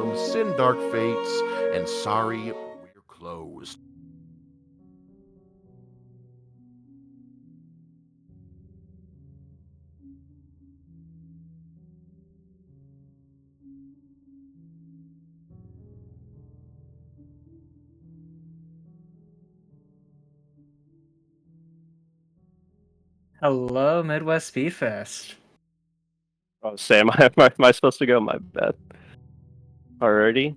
Hello, Sin Dark Fates, and sorry, we're closed. Hello, Midwest Speedfest. Oh, Sam, am I supposed to go? My bad. Alrighty.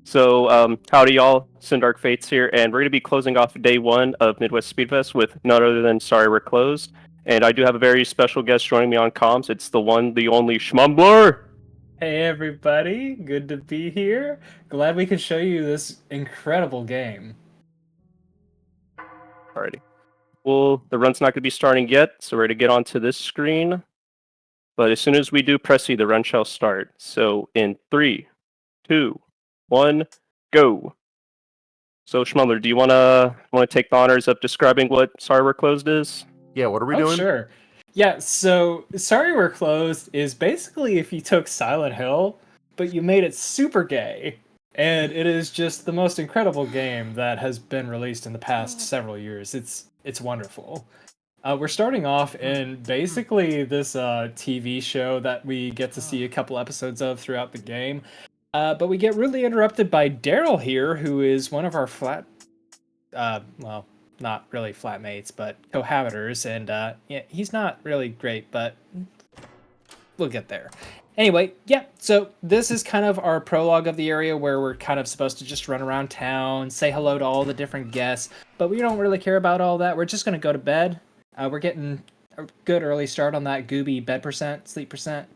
So, howdy y'all, Sindark Fates here, and we're going to be closing off day one of Midwest Speedfest with none other than Sorry We're Closed. And I do have a very special guest joining me on comms. It's the one, the only Schmumbler! Hey everybody, good to be here. Glad we could show you this incredible game. Alrighty. Well, the run's not going to be starting yet, so we're going to get onto this screen. But as soon as we do press E, the run shall start. So, in 3, 2, 1, go! So, Schmumbler, do you wanna take the honors of describing what Sorry We're Closed is? Yeah, what are we Oh, doing? sure. Yeah, so Sorry We're Closed is basically if you took Silent Hill, but you made it super gay. And it is just the most incredible game that has been released in the past several years. It's wonderful. We're starting off in basically this TV show that we get to see a couple episodes of throughout the game. But we get really interrupted by Daryl here, who is one of our well, not really flatmates, but cohabitors, and yeah, he's not really great, but we'll get there. Anyway, yeah, so this is kind of our prologue of the area where we're kind of supposed to just run around town, say hello to all the different guests, but we don't really care about all that. We're just going to go to bed. We're getting a good early start on that gooby bed percent, sleep percent.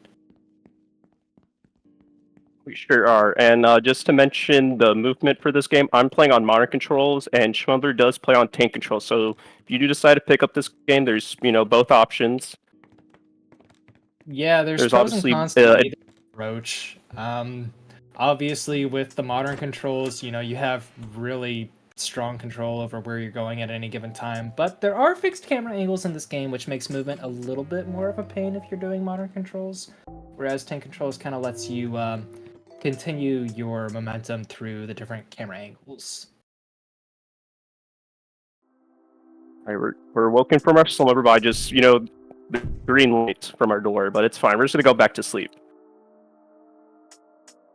We sure are. And just to mention the movement for this game, I'm playing on modern controls, and Schmumbler does play on tank controls. So if you do decide to pick up this game, there's both options. Yeah, there's pros and obviously cons to either approach. Obviously, with the modern controls, you have really strong control over where you're going at any given time. But there are fixed camera angles in this game, which makes movement a little bit more of a pain if you're doing modern controls. Whereas tank controls kind of lets you continue your momentum through the different camera angles. we're woken from our slumber by just the green light from our door, but it's fine. We're just gonna go back to sleep.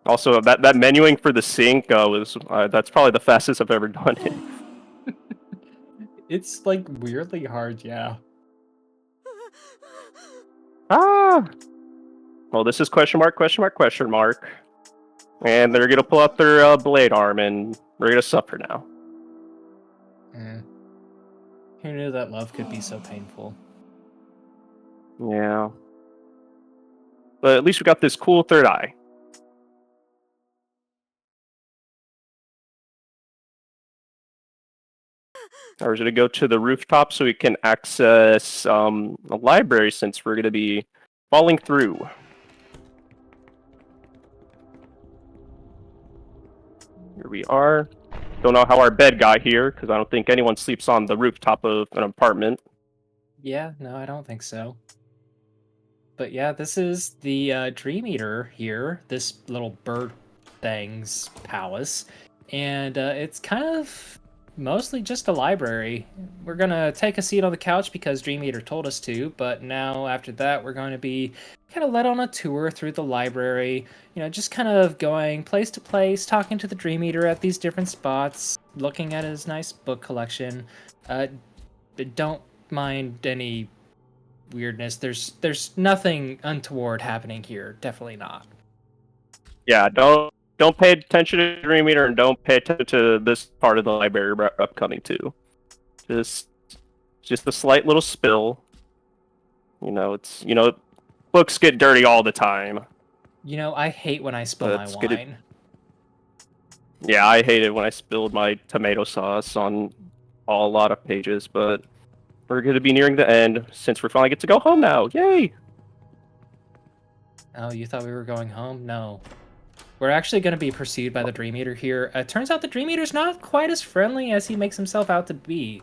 Also, that menuing for the sink was that's probably the fastest I've ever done it. It's like weirdly hard, yeah. Ah. Well, this is question mark, question mark, question mark. And they're gonna pull out their blade arm, and we're gonna suffer now. Who knew that love could be so painful? Yeah. But at least we got this cool third eye. We're gonna go to the rooftop so we can access the library since we're gonna be falling through. Here we are. Don't know how our bed got here because I don't think anyone sleeps on the rooftop of an apartment. Yeah, no, I don't think so. But yeah, this is the Dream Eater here, this little bird thing's palace. And it's kind of mostly just a library. We're going to take a seat on the couch because Dream Eater told us to, but now after that, we're going to be kind of led on a tour through the library, just kind of going place to place, talking to the Dream Eater at these different spots, looking at his nice book collection. Don't mind any weirdness. There's nothing untoward happening here. Definitely not. Yeah, don't pay attention to Dream Eater and don't pay attention to this part of the library we're upcoming to. Just a slight little spill. It's books get dirty all the time. I hate when I spill my wine. Yeah, I hate it when I spilled my tomato sauce on a lot of pages, but we're going to be nearing the end since we finally get to go home now. Yay! Oh, you thought we were going home? No. We're actually going to be pursued by the Dream Eater here. Turns out the Dream Eater's not quite as friendly as he makes himself out to be.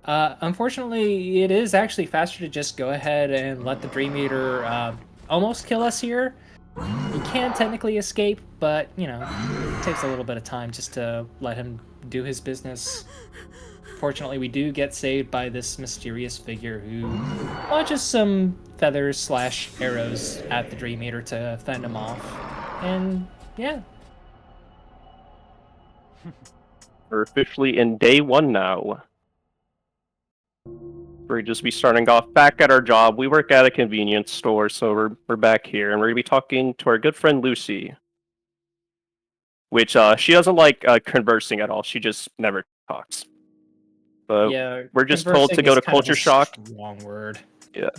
Unfortunately, it is actually faster to just go ahead and let the Dream Eater almost kill us here. He can technically escape, but, you know, it takes a little bit of time just to let him do his business. Fortunately, we do get saved by this mysterious figure who launches some feathers / arrows at the Dream Eater to fend him off. And, yeah. We're officially in day 1 now. We're just be starting off back at our job. We work at a convenience store, so we're back here, and we're gonna be talking to our good friend Lucy, which she doesn't like conversing at all. She just never talks. But Yeah, we're just told to go to Culture Shock. Wrong word. Yeah.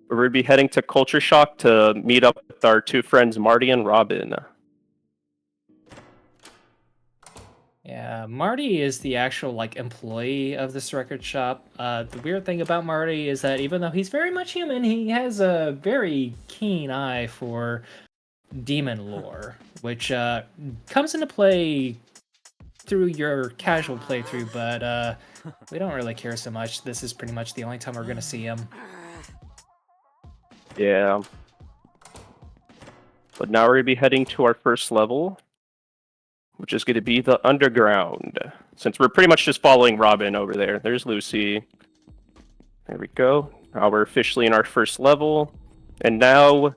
We're gonna be heading to Culture Shock to meet up with our 2 friends, Marty and Robin. Yeah, Marty is the actual like employee of this record shop. The weird thing about Marty is that even though he's very much human, he has a very keen eye for demon lore, which comes into play through your casual playthrough, but we don't really care so much. This is pretty much the only time we're gonna see him. Yeah. But now we're gonna be heading to our first level, which is going to be the underground. Since we're pretty much just following Robin over there. There's Lucy. There we go. Now we're officially in our first level. And now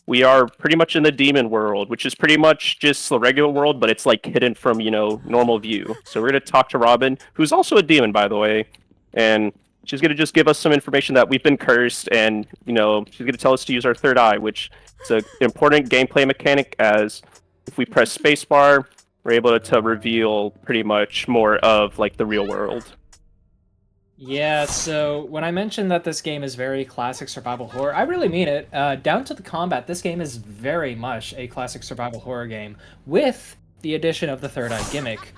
we are pretty much in the demon world, which is pretty much just the regular world, but it's like hidden from, you know, normal view. So we're going to talk to Robin, who's also a demon, by the way. And she's going to just give us some information that we've been cursed. And, you know, she's going to tell us to use our third eye, which is an important gameplay mechanic, as if we press spacebar, we're able to reveal pretty much more of like the real world. Yeah, so when I mentioned that this game is very classic survival horror, I really mean it. Down to the combat, this game is very much a classic survival horror game with the addition of the third eye gimmick.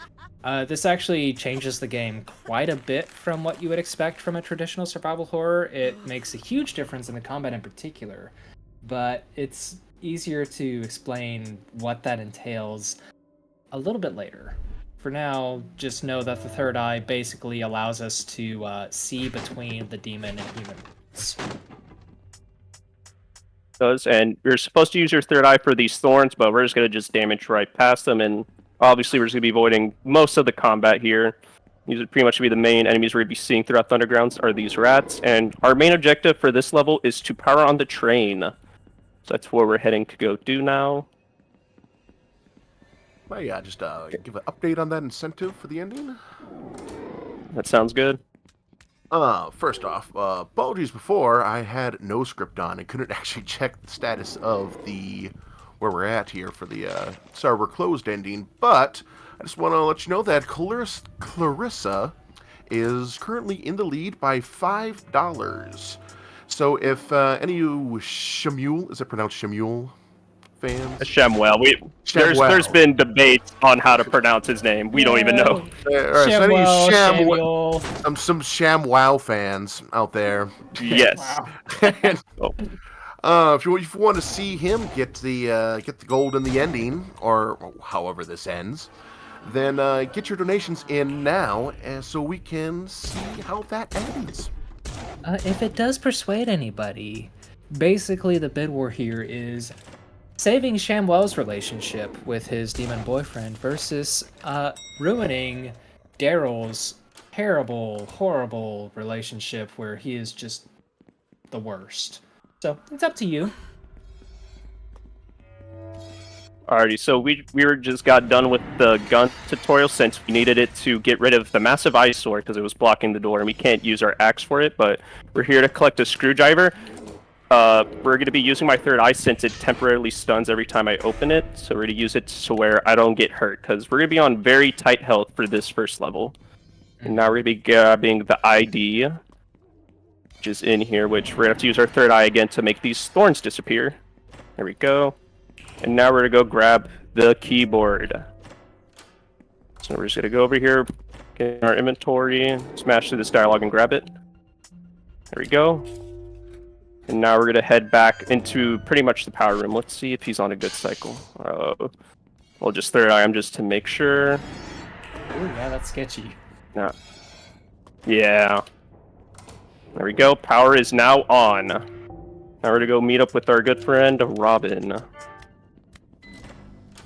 This actually changes the game quite a bit from what you would expect from a traditional survival horror. It makes a huge difference in the combat in particular, but it's easier to explain what that entails a little bit later. For now, just know that the third eye basically allows us to see between the demon and human worlds. And you're supposed to use your third eye for these thorns, but we're just going to just damage right past them, and obviously we're just going to be avoiding most of the combat here. These would pretty much be the main enemies we're going to be seeing throughout the undergrounds are these rats, and our main objective for this level is to power on the train. So that's where we're heading to go do now. Well, yeah, just give an update on that incentive for the ending. That sounds good. First off, apologies before, I had no script on and couldn't actually check the status of the where we're at here for the sorry, we're closed ending, but I just want to let you know that Clarissa is currently in the lead by $5. So if any of you Shemuel, is it pronounced Shemuel? Fans? Shamwell. Shamwell. There's been debates on how to pronounce his name. We don't even know. Alright, so any Samuel. some ShamWow fans out there. Yes. And, if you want to see him get the gold in the ending, or however this ends, then get your donations in now, so we can see how that ends. If it does persuade anybody, basically the bid war here is saving Shamwell's relationship with his demon boyfriend versus ruining Daryl's terrible, horrible relationship where he is just the worst. So it's up to you. Alrighty, so we just got done with the gun tutorial since we needed it to get rid of the massive eyesore because it was blocking the door and we can't use our axe for it, but we're here to collect a screwdriver. We're going to be using my third eye since it temporarily stuns every time I open it, so we're going to use it to where I don't get hurt because we're going to be on very tight health for this first level. And now we're going to be grabbing the ID, which is in here, which we're going to have to use our third eye again to make these thorns disappear. There we go. And now we're going to go grab the keyboard. So we're just going to go over here, get our inventory, smash through this dialogue and grab it. There we go. And now we're going to head back into pretty much the power room. Let's see if he's on a good cycle. We'll just third eye him just to make sure. Ooh, yeah, that's sketchy. No. Yeah. There we go. Power is now on. Now we're going to go meet up with our good friend, Robin.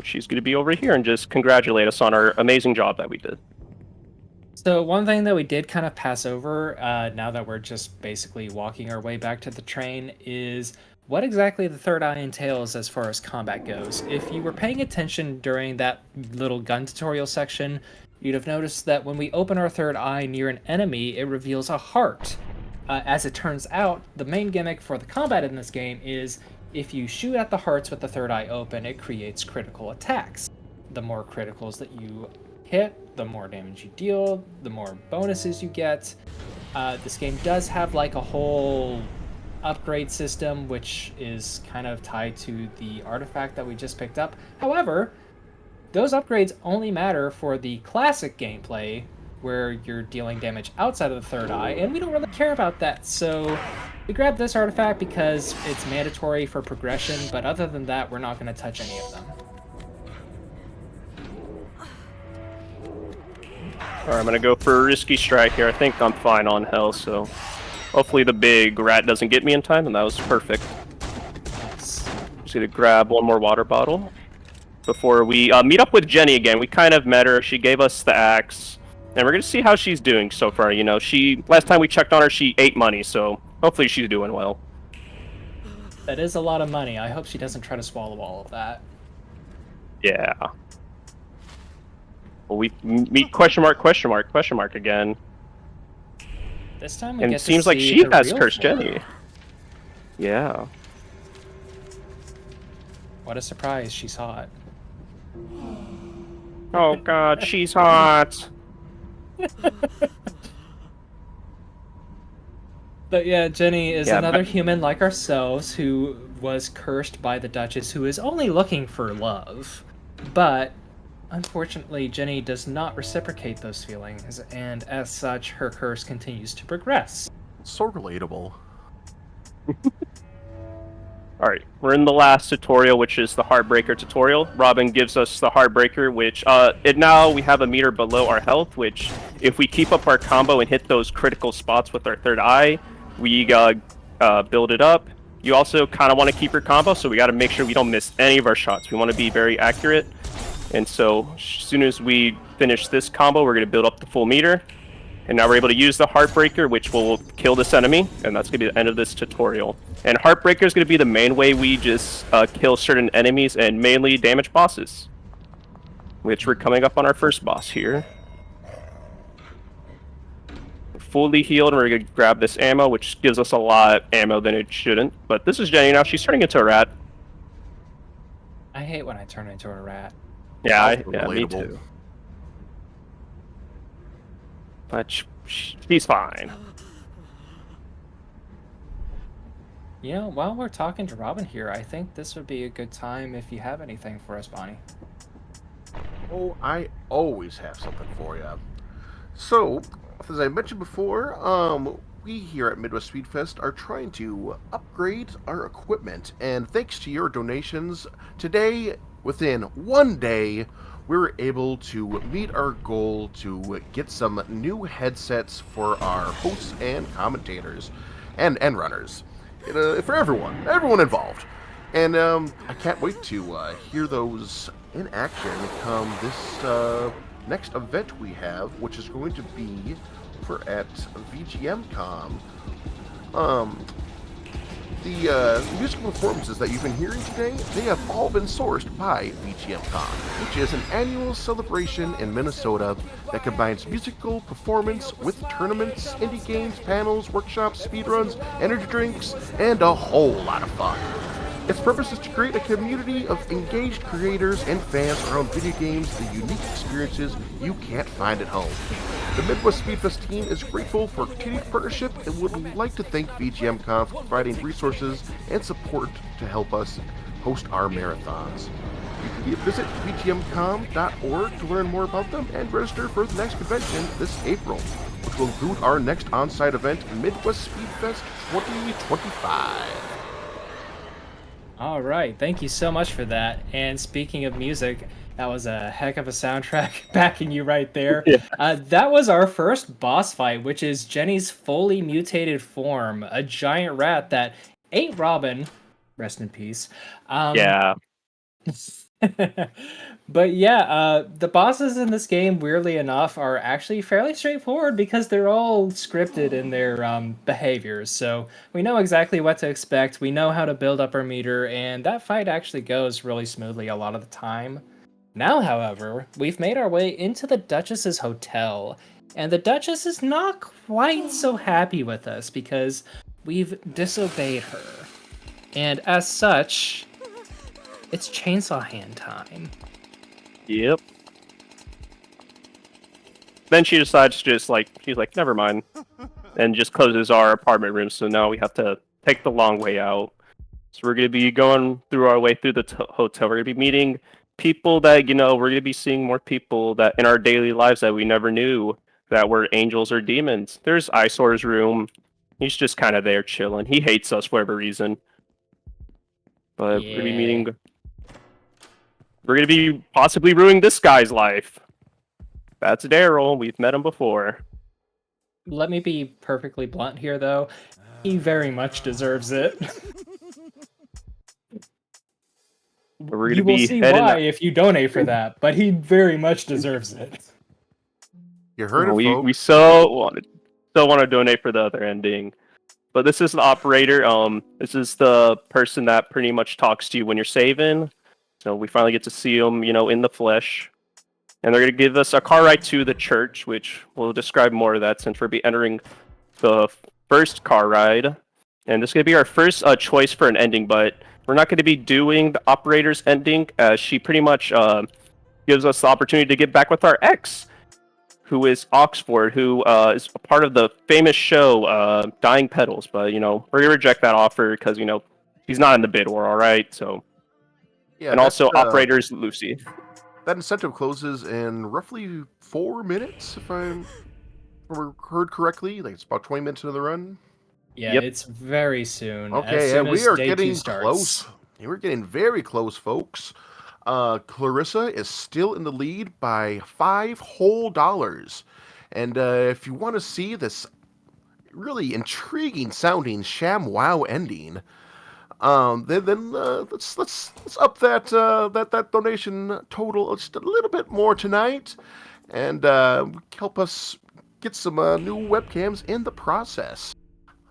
She's going to be over here and just congratulate us on our amazing job that we did. So one thing that we did kind of pass over, now that we're just basically walking our way back to the train, is what exactly the third eye entails as far as combat goes. If you were paying attention during that little gun tutorial section, you'd have noticed that when we open our third eye near an enemy, it reveals a heart. As it turns out, the main gimmick for the combat in this game is if you shoot at the hearts with the third eye open, it creates critical attacks. The more criticals that you hit, the more damage you deal, the more bonuses you get. This game does have like a whole upgrade system, which is kind of tied to the artifact that we just picked up. However, those upgrades only matter for the classic gameplay, where you're dealing damage outside of the third eye, and we don't really care about that. So we grabbed this artifact because it's mandatory for progression, but other than that, we're not going to touch any of them. Alright, I'm going to go for a risky strike here. I think I'm fine on hell, so hopefully the big rat doesn't get me in time, and that was perfect. Nice. Just going to grab one more water bottle before we meet up with Jenny again. We kind of met her. She gave us the axe, and we're going to see how she's doing so far. You know, last time we checked on her, she ate money, so hopefully she's doing well. That is a lot of money. I hope she doesn't try to swallow all of that. Yeah. Well, we meet question mark again. This time we And get it seems to like see she her has real cursed form. Jenny. Yeah. What a surprise, she's hot. Oh god, she's hot. But yeah, Jenny is Yeah, another human like ourselves who was cursed by the Duchess, who is only looking for love. But unfortunately, Jenny does not reciprocate those feelings, and as such, her curse continues to progress. So relatable. Alright, we're in the last tutorial, which is the Heartbreaker tutorial. Robin gives us the Heartbreaker, which, now we have a meter below our health, which, if we keep up our combo and hit those critical spots with our third eye, we build it up. You also kind of want to keep your combo, so we got to make sure we don't miss any of our shots. We want to be very accurate, and so as soon as we finish this combo, we're going to build up the full meter. And now we're able to use the Heartbreaker, which will kill this enemy, and that's going to be the end of this tutorial. And Heartbreaker is going to be the main way we just kill certain enemies and mainly damage bosses. Which we're coming up on our first boss here. We're fully healed, and we're going to grab this ammo, which gives us a lot of ammo than it shouldn't. But this is Jenny now. She's turning into a rat. I hate when I turn into a rat. Yeah, me Relatable. too. But she's fine. You know, while we're talking to Robin here, I think this would be a good time if you have anything for us, Bonnie. Oh, I always have something for you. So, as I mentioned before, we here at Midwest Speedfest are trying to upgrade our equipment, and thanks to your donations, today, within one day, we were able to meet our goal to get some new headsets for our hosts and commentators, and runners, for everyone involved. And I can't wait to hear those in action come this next event we have, which is going to be at VGMcom. The musical performances that you've been hearing today, they have all been sourced by VGMcom, which is an annual celebration in Minnesota that combines musical performance with tournaments, indie games, panels, workshops, speedruns, energy drinks, and a whole lot of fun. Its purpose is to create a community of engaged creators and fans around video games, the unique experiences you can't find at home. The Midwest Speedfest team is grateful for continued partnership and would like to thank VGMcom for providing resources and support to help us host our marathons. You can visit VGMcom.org to learn more about them and register for the next convention this April, which will include our next on-site event, Midwest Speedfest 2025. All right, thank you so much for that. And speaking of music, that was a heck of a soundtrack backing you right there. Yeah. That was our first boss fight, which is Jenny's fully mutated form, a giant rat that ate Robin. Rest in peace. Yeah. But yeah, the bosses in this game, weirdly enough, are actually fairly straightforward because they're all scripted in their behaviors. So we know exactly what to expect. We know how to build up our meter, and that fight actually goes really smoothly a lot of the time. Now, however, we've made our way into the Duchess's hotel, and the Duchess is not quite so happy with us because we've disobeyed her. And as such, it's Chainsaw Hand time. Yep. Then she decides to she's like, never mind, and just closes our apartment room. So now we have to take the long way out. So we're gonna be going through our way through the hotel. We're gonna be meeting people that we're gonna be seeing more people that in our daily lives that we never knew that were angels or demons. There's Isor's room. He's just kind of there chilling. He hates us for whatever reason. But we're gonna be meeting. We're gonna be possibly ruining this guy's life. That's Daryl. We've met him before. Let me be perfectly blunt here, though. He very much deserves it. We're You gonna will be see heading. why if you donate for that, but he very much deserves it. You heard it, we folks. so want to donate for the other ending. But this is the operator. This is the person that pretty much talks to you when you're saving. So we finally get to see him, in the flesh. And they're gonna give us a car ride to the church, which we'll describe more of that since we'll be entering the first car ride. And this is gonna be our first choice for an ending, but we're not gonna be doing the operator's ending, as she pretty much gives us the opportunity to get back with our ex, who is Oxford, who is a part of the famous show Dying Petals. But we're gonna reject that offer because he's not in the bid war, all right. So, Yeah, and also operators Lucy. that incentive closes in roughly 4 minutes, if I heard correctly. Like it's about 20 minutes into the run. Yeah, Yep. it's very soon. As Okay, soon and we as are day 2 getting starts. close. We're getting very close, folks. Clarissa is still in the lead by $5 whole. And if you want to see this really intriguing sounding ShamWow ending, then let's up that donation total just a little bit more tonight, and help us get some new webcams in the process.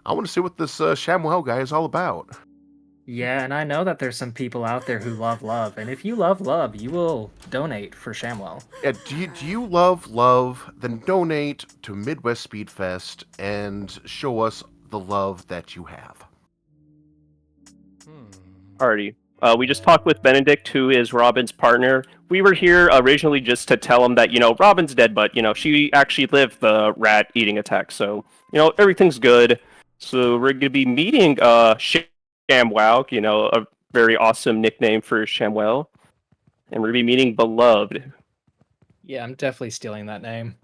I want to see what this ShamWow guy is all about. Yeah, and I know that there's some people out there who love love, and if you love love, you will donate for Shamwell. Yeah, do you love love? Then donate to Midwest Speedfest and show us the love that you have. Alrighty. We just talked with Benedict, who is Robin's partner. We were here originally just to tell him that, Robin's dead, but, she actually lived the rat eating attack. So, everything's good. So we're going to be meeting ShamWow, a very awesome nickname for Shamwell. And we're going to be meeting Beloved. Yeah, I'm definitely stealing that name.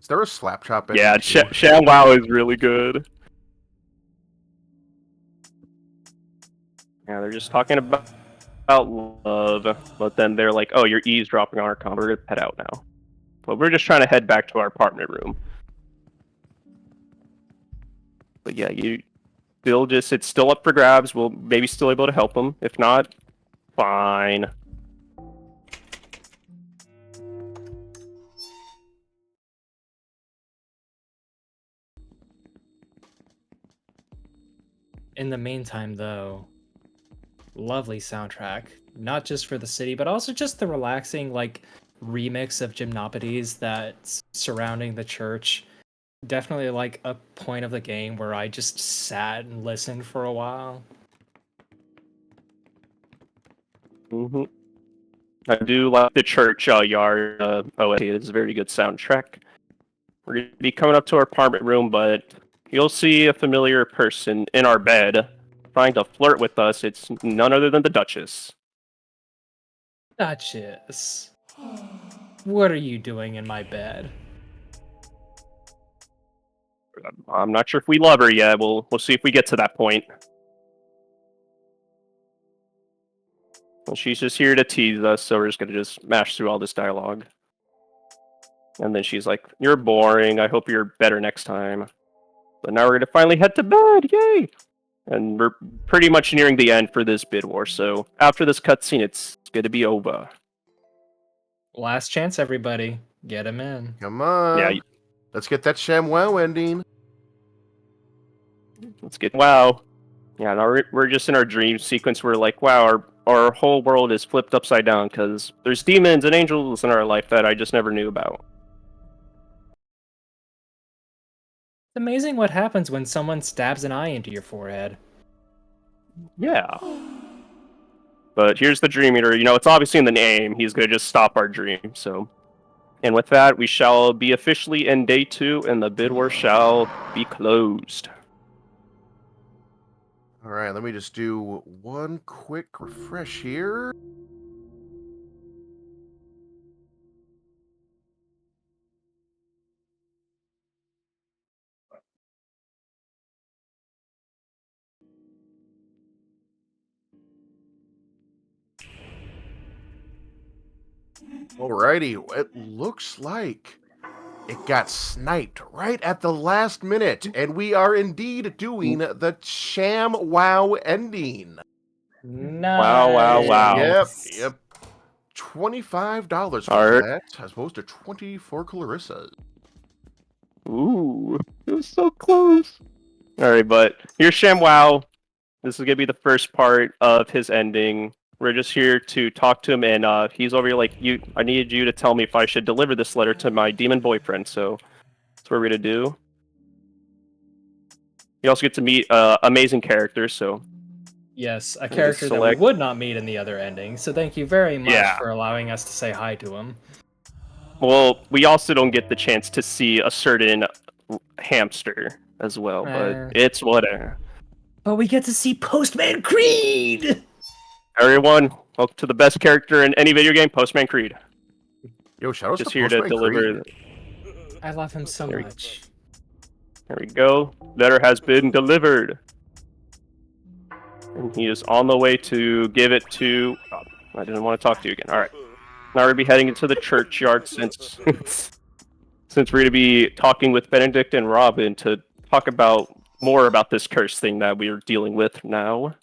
Is there a slap chop? Yeah, ShamWow is really good. Yeah, they're just talking about love, but then they're like, "Oh, you're eavesdropping on our convo. We're gonna head out now." But we're just trying to head back to our apartment room. But yeah, it's still up for grabs. We'll maybe still able to help them. If not, fine. In the meantime, though, lovely soundtrack, not just for the city, but also just the relaxing, remix of Gymnopodes that's surrounding the church. Definitely, a point of the game where I just sat and listened for a while. Mm-hmm. I do like the church yard OST. It's a very good soundtrack. We're gonna be coming up to our apartment room, but you'll see a familiar person in our bed trying to flirt with us. It's none other than the Duchess. Duchess, what are you doing in my bed? I'm not sure if we love her yet. We'll see if we get to that point. Well, she's just here to tease us, so we're just gonna mash through all this dialogue. And then she's like, "You're boring. I hope you're better next time." But now we're gonna finally head to bed. Yay! And we're pretty much nearing the end for this bid war, so after this cutscene, it's going to be over. Last chance, everybody. Get him in. Come on. Yeah, Let's get that ShamWow ending. let's get wow. Yeah, now we're just in our dream sequence where like, wow, our whole world is flipped upside down because there's demons and angels in our life that I just never knew about. It's amazing what happens when someone stabs an eye into your forehead. Yeah. But here's the Dream Eater. You know, it's obviously in the name. He's going to just stop our dream, so... And with that, we shall be officially in day 2, and the bid war shall be closed. All right, let me just do one quick refresh here. Alrighty, it looks like it got sniped right at the last minute, and we are indeed doing the ShamWow ending. Nice. Wow. Yep. $25 for Alright. that, as opposed to 20 for Clarissa. Ooh, it was so close. Alright, but here's ShamWow. This is going to be the first part of his ending. We're just here to talk to him, and he's over here like, I needed you to tell me if I should deliver this letter to my demon boyfriend, so that's what we're going to do. You also get to meet amazing characters, so... Yes, a just character that we select- would not meet in the other ending, so thank you very much Yeah. for allowing us to say hi to him. Well, we also don't get the chance to see a certain hamster as well, but it's whatever. But we get to see Postman Creed! Everyone, welcome to the best character in any video game, Postman Creed. Yo, shout out Just to here to Postman deliver. Creed. I love him so There we- much. There we go. Letter has been delivered. And he is on the way to give it to... Oh, I didn't want to talk to you again. Alright. Now we're going to be heading into the churchyard since since we're going to be talking with Benedict and Robin to talk about more about this curse thing that we're dealing with now.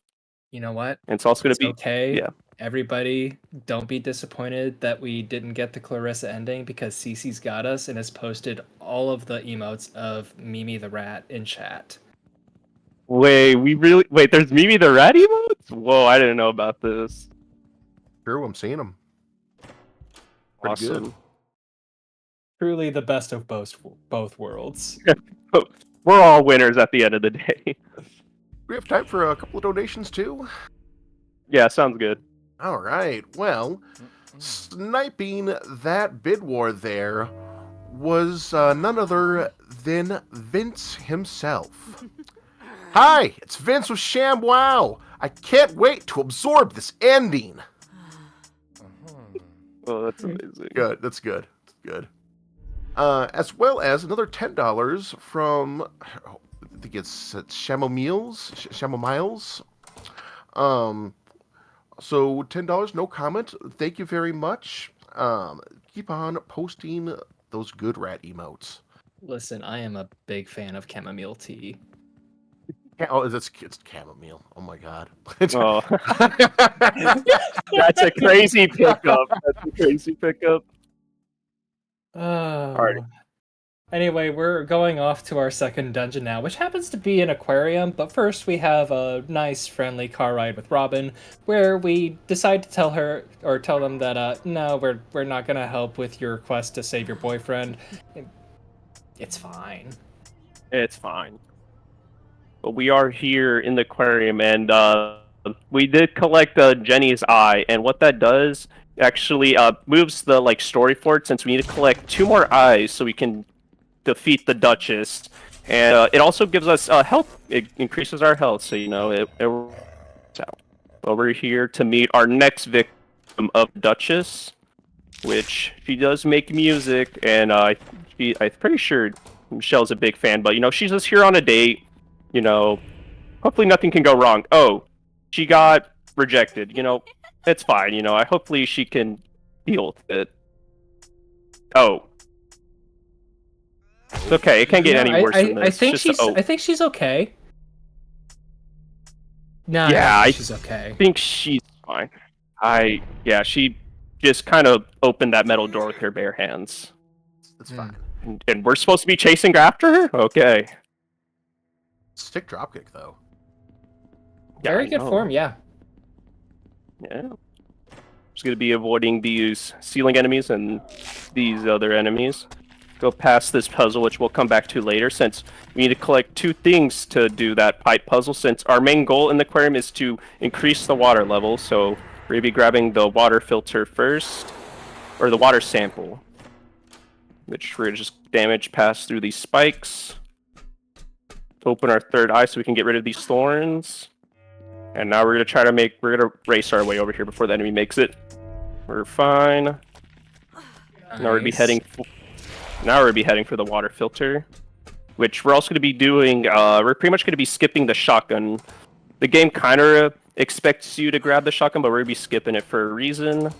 You know what? And it's also going to be... okay. yeah. Everybody, don't be disappointed that we didn't get the Clarissa ending because Cece's got us and has posted all of the emotes of Mimi the Rat in chat. Wait, there's Mimi the Rat emotes? Whoa, I didn't know about this. True, I'm seeing them. Pretty Awesome. good. Truly the best of both worlds. We're all winners at the end of the day. We have time for a couple of donations, too? Yeah, sounds good. All right. Well, sniping that bid war there was none other than Vince himself. Hi, it's Vince with ShamWow. I can't wait to absorb this ending. Oh, that's amazing. Good. That's good. That's good. As well as another $10 from, I think it's Shamomiles. So $10, no comment. Thank you very much. Keep on posting those good rat emotes. Listen, I am a big fan of chamomile tea. Oh, it's chamomile. Oh my god. Oh. That's a crazy pickup. Alrighty. Anyway, we're going off to our second dungeon now, which happens to be an aquarium, but first we have a nice, friendly car ride with Robin, where we decide to tell them that, no, we're not gonna help with your quest to save your boyfriend. It's fine. It's fine. But we are here in the aquarium, and we did collect Jenny's eye, and what that does actually moves the story forward, since we need to collect 2 more eyes so we can defeat the Duchess, and it also gives us health. It increases our health, so it works out. But we're here to meet our next victim of Duchess, which she does make music, and I'm pretty sure Michelle's a big fan. But she's just here on a date. Hopefully nothing can go wrong. Oh, she got rejected. It's fine. Hopefully she can deal with it. Oh. It's okay. It can't get any worse than this. I think she's okay. No, Yeah, I she's okay. think she's fine. Yeah, she just kind of opened that metal door with her bare hands. That's fine. And we're supposed to be chasing after her? Okay. Stick dropkick though. Yeah, Very I good know. form, yeah. Yeah. Just gonna be avoiding these ceiling enemies and these other enemies. Go past this puzzle, which we'll come back to later, since we need to collect 2 things to do that pipe puzzle, since our main goal in the aquarium is to increase the water level. So we're gonna be grabbing the water filter first, or the water sample, which we're gonna just damage pass through these spikes. Open our third eye so we can get rid of these thorns. And now we're gonna race our way over here before the enemy makes it. We're fine. Nice. Now we're gonna be heading for the water filter, which we're also gonna be doing. We're pretty much gonna be skipping the shotgun. The game kind of expects you to grab the shotgun, but we're gonna be skipping it for a reason.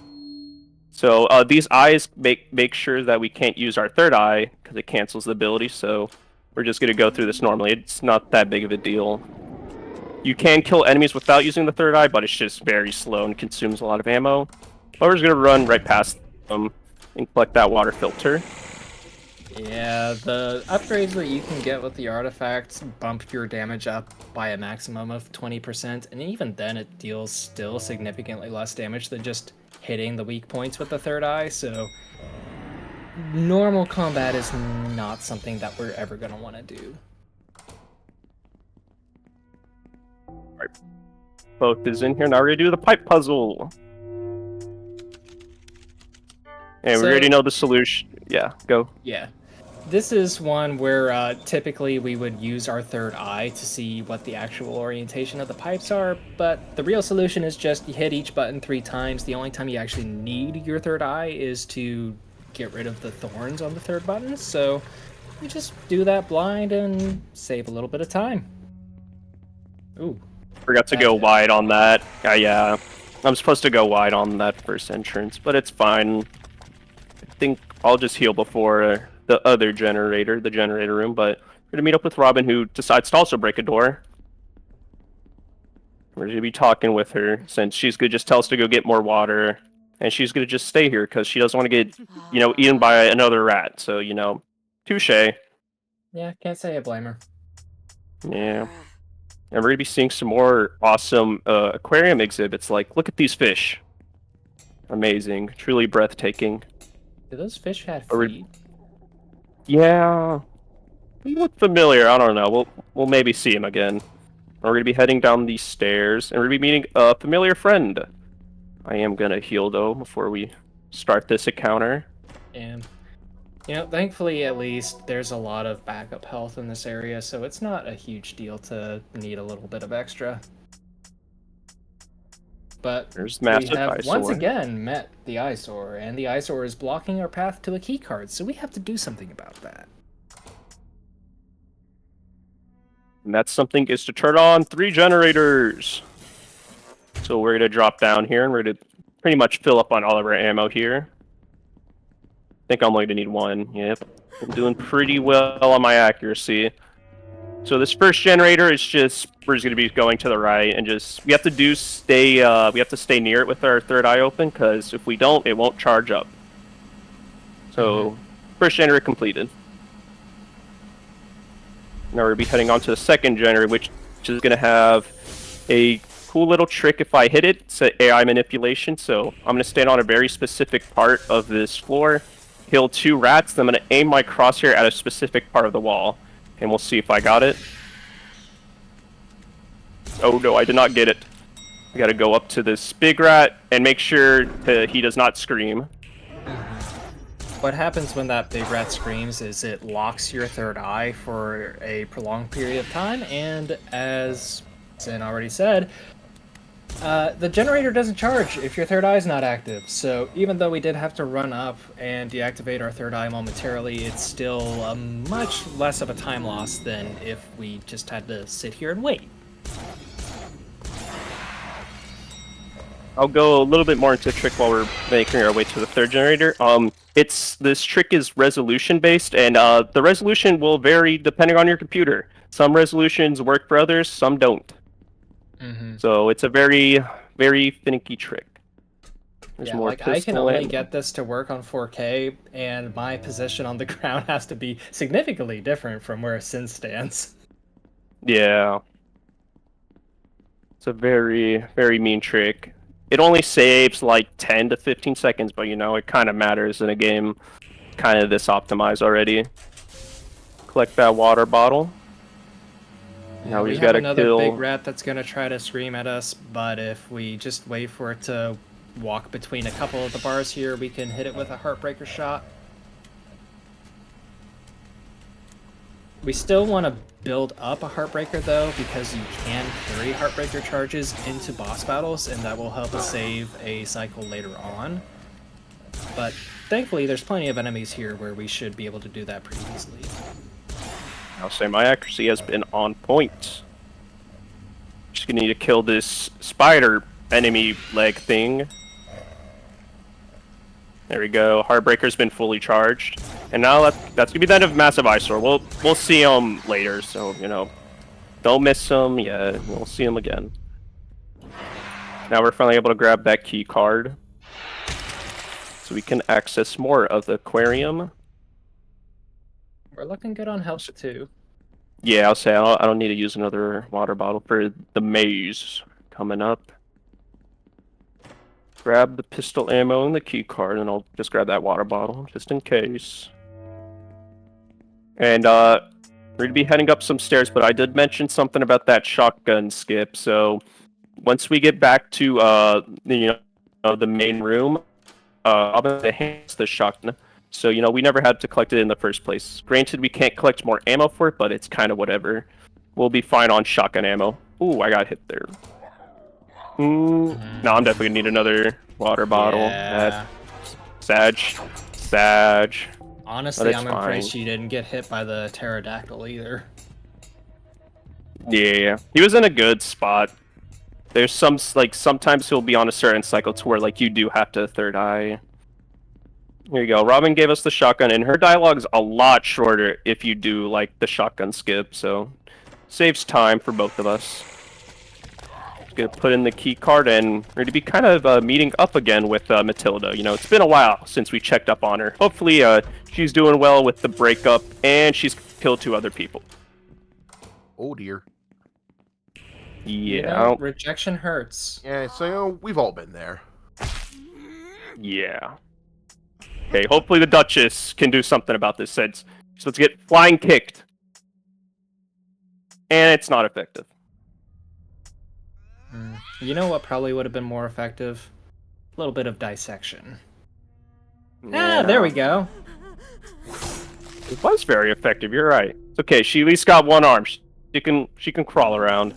So these eyes make sure that we can't use our third eye because it cancels the ability. So we're just gonna go through this normally. It's not that big of a deal. You can kill enemies without using the third eye, but it's just very slow and consumes a lot of ammo. But we're just gonna run right past them and collect that water filter. Yeah, the upgrades that you can get with the artifacts bump your damage up by a maximum of 20%, and even then it deals still significantly less damage than just hitting the weak points with the third eye, so normal combat is not something that we're ever going to want to do. Right. Both is in here. Now we're gonna do the pipe puzzle. And we already know the solution. Yeah, go. Yeah. This is one where typically we would use our third eye to see what the actual orientation of the pipes are, but the real solution is just you hit each button 3 times. The only time you actually need your third eye is to get rid of the thorns on the third button, so you just do that blind and save a little bit of time. Ooh. Forgot to go wide on that. Yeah. I'm supposed to go wide on that first entrance, but it's fine. I think I'll just heal before the other generator, the generator room, but we're gonna meet up with Robin, who decides to also break a door. We're gonna be talking with her, since she's gonna just tell us to go get more water, and she's gonna just stay here because she doesn't want to get, eaten by another rat. So, touche. Yeah, can't say I blame her. Yeah. And we're gonna be seeing some more awesome aquarium exhibits. Like, look at these fish. Amazing, truly breathtaking. Do those fish have feet? Yeah, they look familiar. I don't know. We'll maybe see him again. We're gonna be heading down these stairs, and we're gonna be meeting a familiar friend. I am gonna heal though before we start this encounter. And thankfully at least there's a lot of backup health in this area, so it's not a huge deal to need a little bit of extra. But There's we massive have eyesore. once again met the eyesore, and the eyesore is blocking our path to a keycard, so we have to do something about that. And that something is to turn on 3 generators. So we're gonna drop down here, and we're gonna pretty much fill up on all of our ammo here. I think I'm only gonna need 1. Yep, I'm doing pretty well on my accuracy. So this first generator is just, we're just gonna be going to the right, and just we have to stay near it with our third eye open, because if we don't, it won't charge up. So first generator completed. Now we're gonna be heading on to the second generator, which is gonna have a cool little trick if I hit it. It's an AI manipulation. So I'm gonna stand on a very specific part of this floor, kill 2 rats, then I'm gonna aim my crosshair at a specific part of the wall. And we'll see if I got it. Oh no, I did not get it. I gotta go up to this big rat and make sure that he does not scream. What happens when that big rat screams is it locks your third eye for a prolonged period of time, and as Sin already said, the generator doesn't charge if your third eye is not active. So even though we did have to run up and deactivate our third eye momentarily, it's still a much less of a time loss than if we just had to sit here and wait. I'll go a little bit more into the trick while we're making our way to the third generator. This trick is resolution based, and the resolution will vary depending on your computer. Some resolutions work for others, some don't. So it's a very, very finicky trick. There's more like I can pistol only ammo. get this to work on 4K, and my position on the ground has to be significantly different from where Sin stands. Yeah. It's a very, very mean trick. It only saves like 10 to 15 seconds, but you know, it kind of matters in a game kind of this optimized already. Collect that water bottle. Now We he's have got to another big kill. rat that's gonna try to scream at us, but if we just wait for it to walk between a couple of the bars here, we can hit it with a Heartbreaker shot. We still want to build up a Heartbreaker though, because you can carry Heartbreaker charges into boss battles, and that will help us save a cycle later on. But thankfully, there's plenty of enemies here where we should be able to do that pretty easily. I'll say my accuracy has been on point. Just gonna need to kill this spider enemy leg thing. There we go. Heartbreaker's been fully charged, and now that's gonna be the end of Massive Eyesore. We'll see him later, so you know, don't miss him. Yeah, we'll see him again. Now we're finally able to grab that key card, so we can access more of the aquarium. We're looking good on health too. Yeah, I'll say I don't need to use another water bottle for the maze coming up. Grab the pistol ammo and the key card, and I'll just grab that water bottle just in case. And we're gonna be heading up some stairs, but I did mention something about that shotgun skip. So once we get back to the main room, I'm gonna enhance the shotgun. So you know we never had to collect it in the first place. Granted, we can't collect more ammo for it, but it's kind of whatever. We'll be fine on shotgun ammo. Ooh, I got hit there. No, I'm definitely gonna need another water bottle. Yeah. Sag. Honestly, I'm fine. impressed you didn't get hit by the pterodactyl either. Yeah, he was in a good spot. There's sometimes he'll be on a certain cycle to where like you do have to third eye. Here you go. Robin gave us the shotgun, and her dialogue's a lot shorter if you do like the shotgun skip, so saves time for both of us. Just gonna put in the key card, and we're gonna be kind of meeting up again with Matilda. You know, it's been a while since we checked up on her. Hopefully, she's doing well with the breakup, and she's killed 2 other people. Oh dear. Yeah. You know, rejection hurts. Yeah, so you know, we've all been there. Yeah. Okay, hopefully the Duchess can do something about this. So let's get flying kicked. And it's not effective. You know what probably would have been more effective? A little bit of dissection. Yeah. Ah, there we go. It was very effective, you're right. It's okay, she at least got 1 arm. She can crawl around.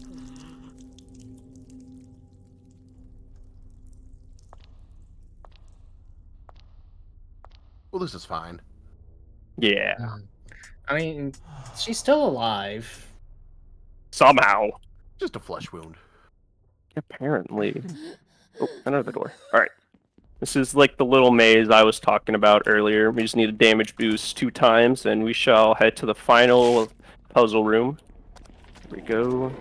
Well, this is fine. Yeah. I mean, she's still alive. Somehow. Just a flesh wound. Apparently. Oh, another door. Alright. This is like the little maze I was talking about earlier. We just need a damage boost 2 times, and we shall head to the final puzzle room. Here we go.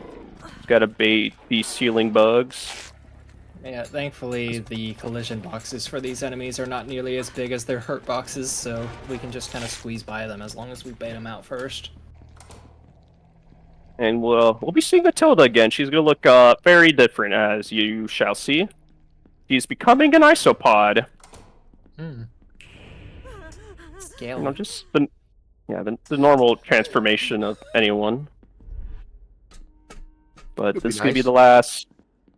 Gotta bait these ceiling bugs. Yeah, thankfully the collision boxes for these enemies are not nearly as big as their hurt boxes, so we can just kind of squeeze by them as long as we bait them out first. And we'll be seeing Matilda again. She's gonna look very different, as you shall see. She's becoming an isopod. Scale. You know, just the normal transformation of anyone. But Would be this is gonna be nice. the last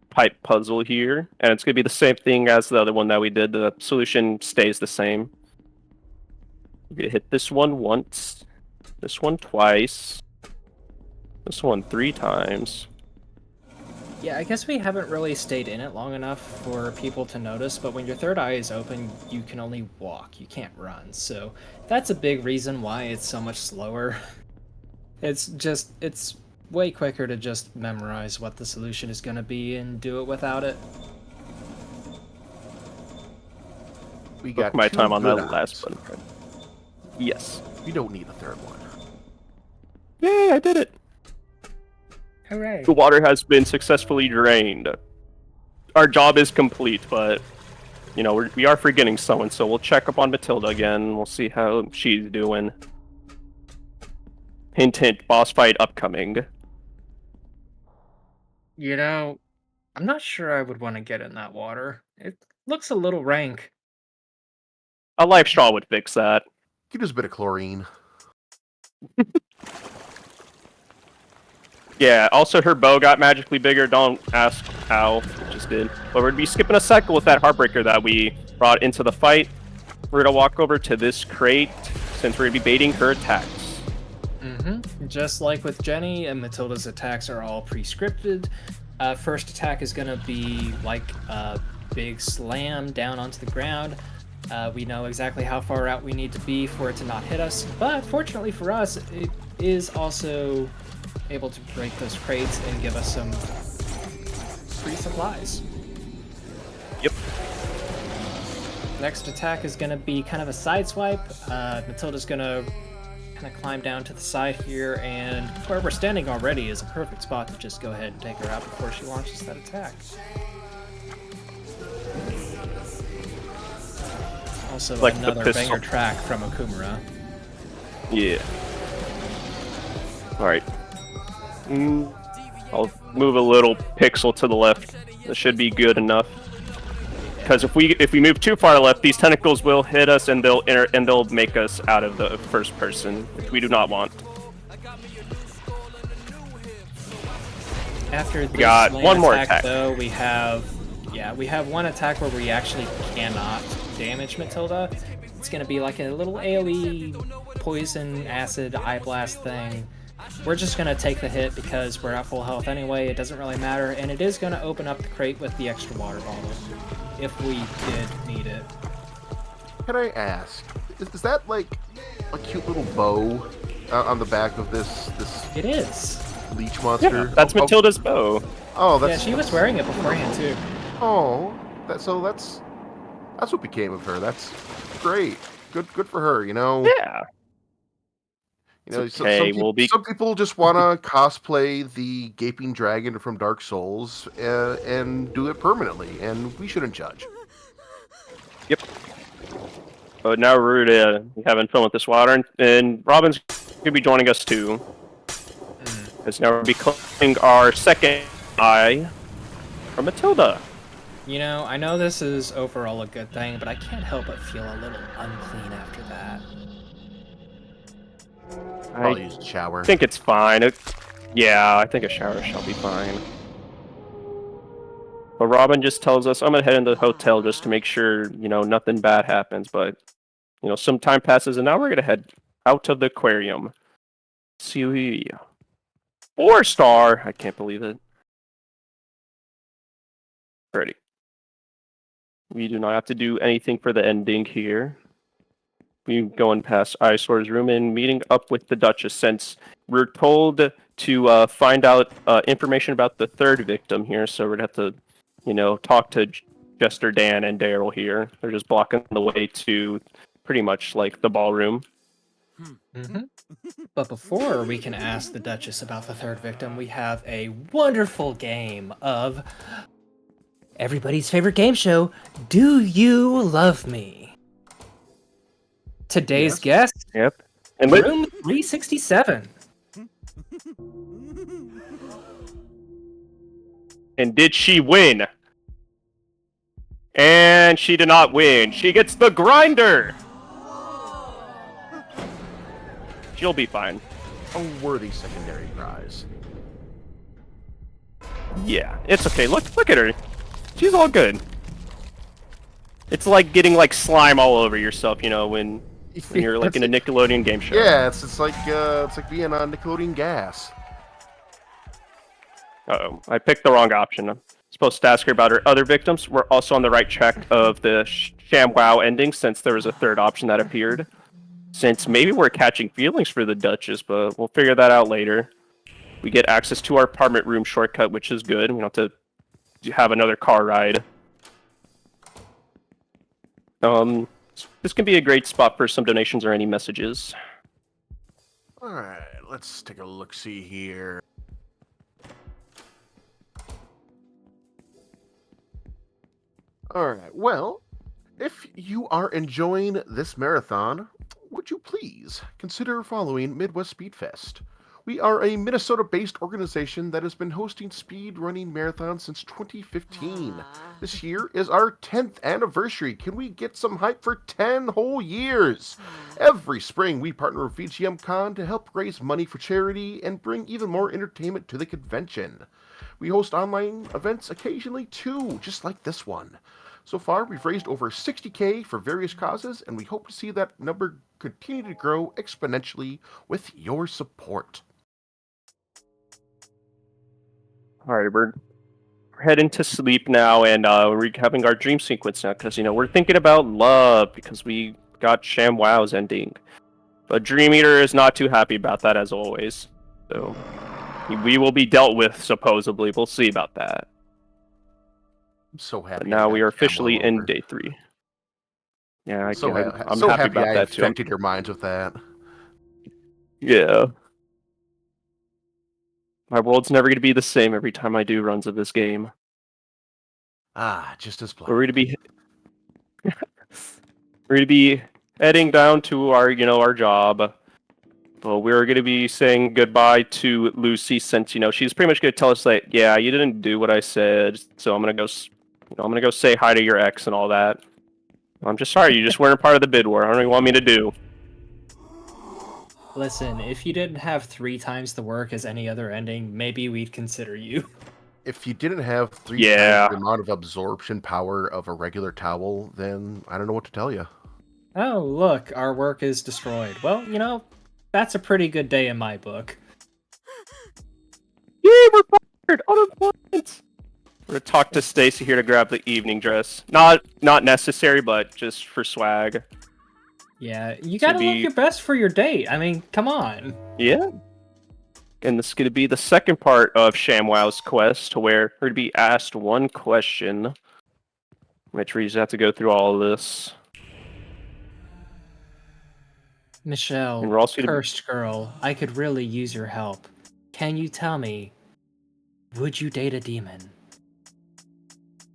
pipe puzzle here, and it's gonna be the same thing as the other one that we did. The solution stays the same. We're gonna hit this one once, this one twice, this one 3 times. Yeah, I guess we haven't really stayed in it long enough for people to notice, but when your third eye is open, you can only walk, you can't run, so that's a big reason why it's so much slower. It's way quicker to just memorize what the solution is going to be and do it without it. We got my 2 time on good that last eyes. button. Yes. We don't need a third one. Yay, I did it! Hooray. The water has been successfully drained. Our job is complete, but you know we are forgetting someone, so we'll check up on Matilda again. We'll see how she's doing. Hint, hint. Boss fight upcoming. You know, I'm not sure I would want to get in that water. It looks a little rank. A life straw would fix that. Could use a bit of chlorine. Yeah, also her bow got magically bigger. Don't ask how, it just did. But we're gonna be skipping a cycle with that Heartbreaker that we brought into the fight. We're gonna walk over to this crate since we're gonna be baiting her attacks. Just like with Jenny, and Matilda's attacks are all pre-scripted. First attack is gonna be like a big slam down onto the ground. We know exactly how far out we need to be for it to not hit us, but fortunately for us, it is also able to break those crates and give us some free supplies. Yep. Next attack is going to be kind of a side swipe. Matilda's going to kind of climb down to the side here, and where we're standing already is a perfect spot to just go ahead and take her out before she launches that attack. Also, Like the another pistol. banger track from Okumura. Yeah. Alright. I'll move a little pixel to the left. That should be good enough. Because if we move too far left, these tentacles will hit us and they'll make us out of the first person, which we do not want. After this got lane one more attack. though, we have one attack where we actually cannot damage Matilda. It's gonna be like a little AoE poison acid eye blast thing. We're just gonna take the hit because we're at full health anyway. It doesn't really matter, and it is gonna open up the crate with the extra water bottle if we did need it. Can I ask, is that like a cute little bow on the back of this It is. leech monster? Yeah, that's Matilda's bow. Oh, Yeah, that's she was wearing it beforehand too. Oh, that's what became of her. That's great. Good for her. You know. Yeah. You know, It's okay, some people just want to cosplay the gaping dragon from Dark Souls and do it permanently, and we shouldn't judge. Yep. But now we're having fun with this water, and Robin's gonna be joining us too. Because now we'll be closing our second eye from Matilda. You know, I know this is overall a good thing, but I can't help but feel a little unclean after that. I'll use the shower. I think it's fine. Yeah, I think a shower shall be fine. But Robin just tells us, I'm gonna head into the hotel just to make sure, you know, nothing bad happens. But, you know, some time passes and now we're gonna head out of the aquarium. See, 4-star. I can't believe it. Ready. We do not have to do anything for the ending here. We going past Eyesore's room and meeting up with the Duchess since we're told to find out information about the third victim here. So we're gonna have to, you know, talk to Jester, Dan, and Daryl here. They're just blocking the way to pretty much like the ballroom. But before we can ask the Duchess about the third victim, we have a wonderful game of everybody's favorite game show, Do You Love Me? Today's guest, Yep. And room 367. And did she win? And she did not win. She gets the grinder. She'll be fine. A worthy secondary prize. Yeah, it's okay. Look at her. She's all good. It's like getting like slime all over yourself, you know, when you're like in a Nickelodeon game show. Yeah, it's like being on Nickelodeon gas. Uh-oh, I picked the wrong option. I'm supposed to ask her about her other victims. We're also on the right track of the ShamWow ending since there was a third option that appeared. Since maybe we're catching feelings for the Duchess, but we'll figure that out later. We get access to our apartment room shortcut, which is good. We don't have to have another car ride. This can be a great spot for some donations or any messages. Alright, let's take a look-see here. All right. Well, if you are enjoying this marathon, would you please consider following Midwest Speedfest? We are a Minnesota based organization that has been hosting speed running marathons since 2015. This year is our 10th anniversary. Can we get some hype for 10 whole years? Every spring, we partner with VGM Con to help raise money for charity and bring even more entertainment to the convention. We host online events occasionally too, just like this one. So far, we've raised over 60K for various causes, and we hope to see that number continue to grow exponentially with your support. All right, we're heading to sleep now, and we're having our dream sequence now because we're thinking about love because we got ShamWows ending. But Dream Eater is not too happy about that as always. So we will be dealt with supposedly. We'll see about that. I'm so happy. But now we are officially over. in day 3. Yeah, I'm so happy about I that too. affected your minds with that. Yeah. My world's never going to be the same every time I do runs of this game. Just as planned. We're going to be heading down to our, our job. Well, we're going to be saying goodbye to Lucy since, she's pretty much going to tell us that, yeah, you didn't do what I said, so I'm going to go, I'm going to go say hi to your ex and all that. I'm just sorry, you just weren't a part of the bid war. I don't know what you want me to do. Listen, if you didn't have 3 times the work as any other ending, maybe we'd consider you. If you didn't have 3 times the amount of absorption power of a regular towel, then I don't know what to tell you. Oh, look, our work is destroyed. Well, that's a pretty good day in my book. Yeah, we're fired! Unemployment! We're gonna talk to Stacy here to grab the evening dress. Not necessary, but just for swag. Yeah, you gotta look your best for your date. I mean, come on. Yeah. And this is gonna be the second part of ShamWow's quest, where we're gonna be asked one question. Which we just have to go through all of this. Michelle, And we're also cursed girl, I could really use your help. Can you tell me, would you date a demon?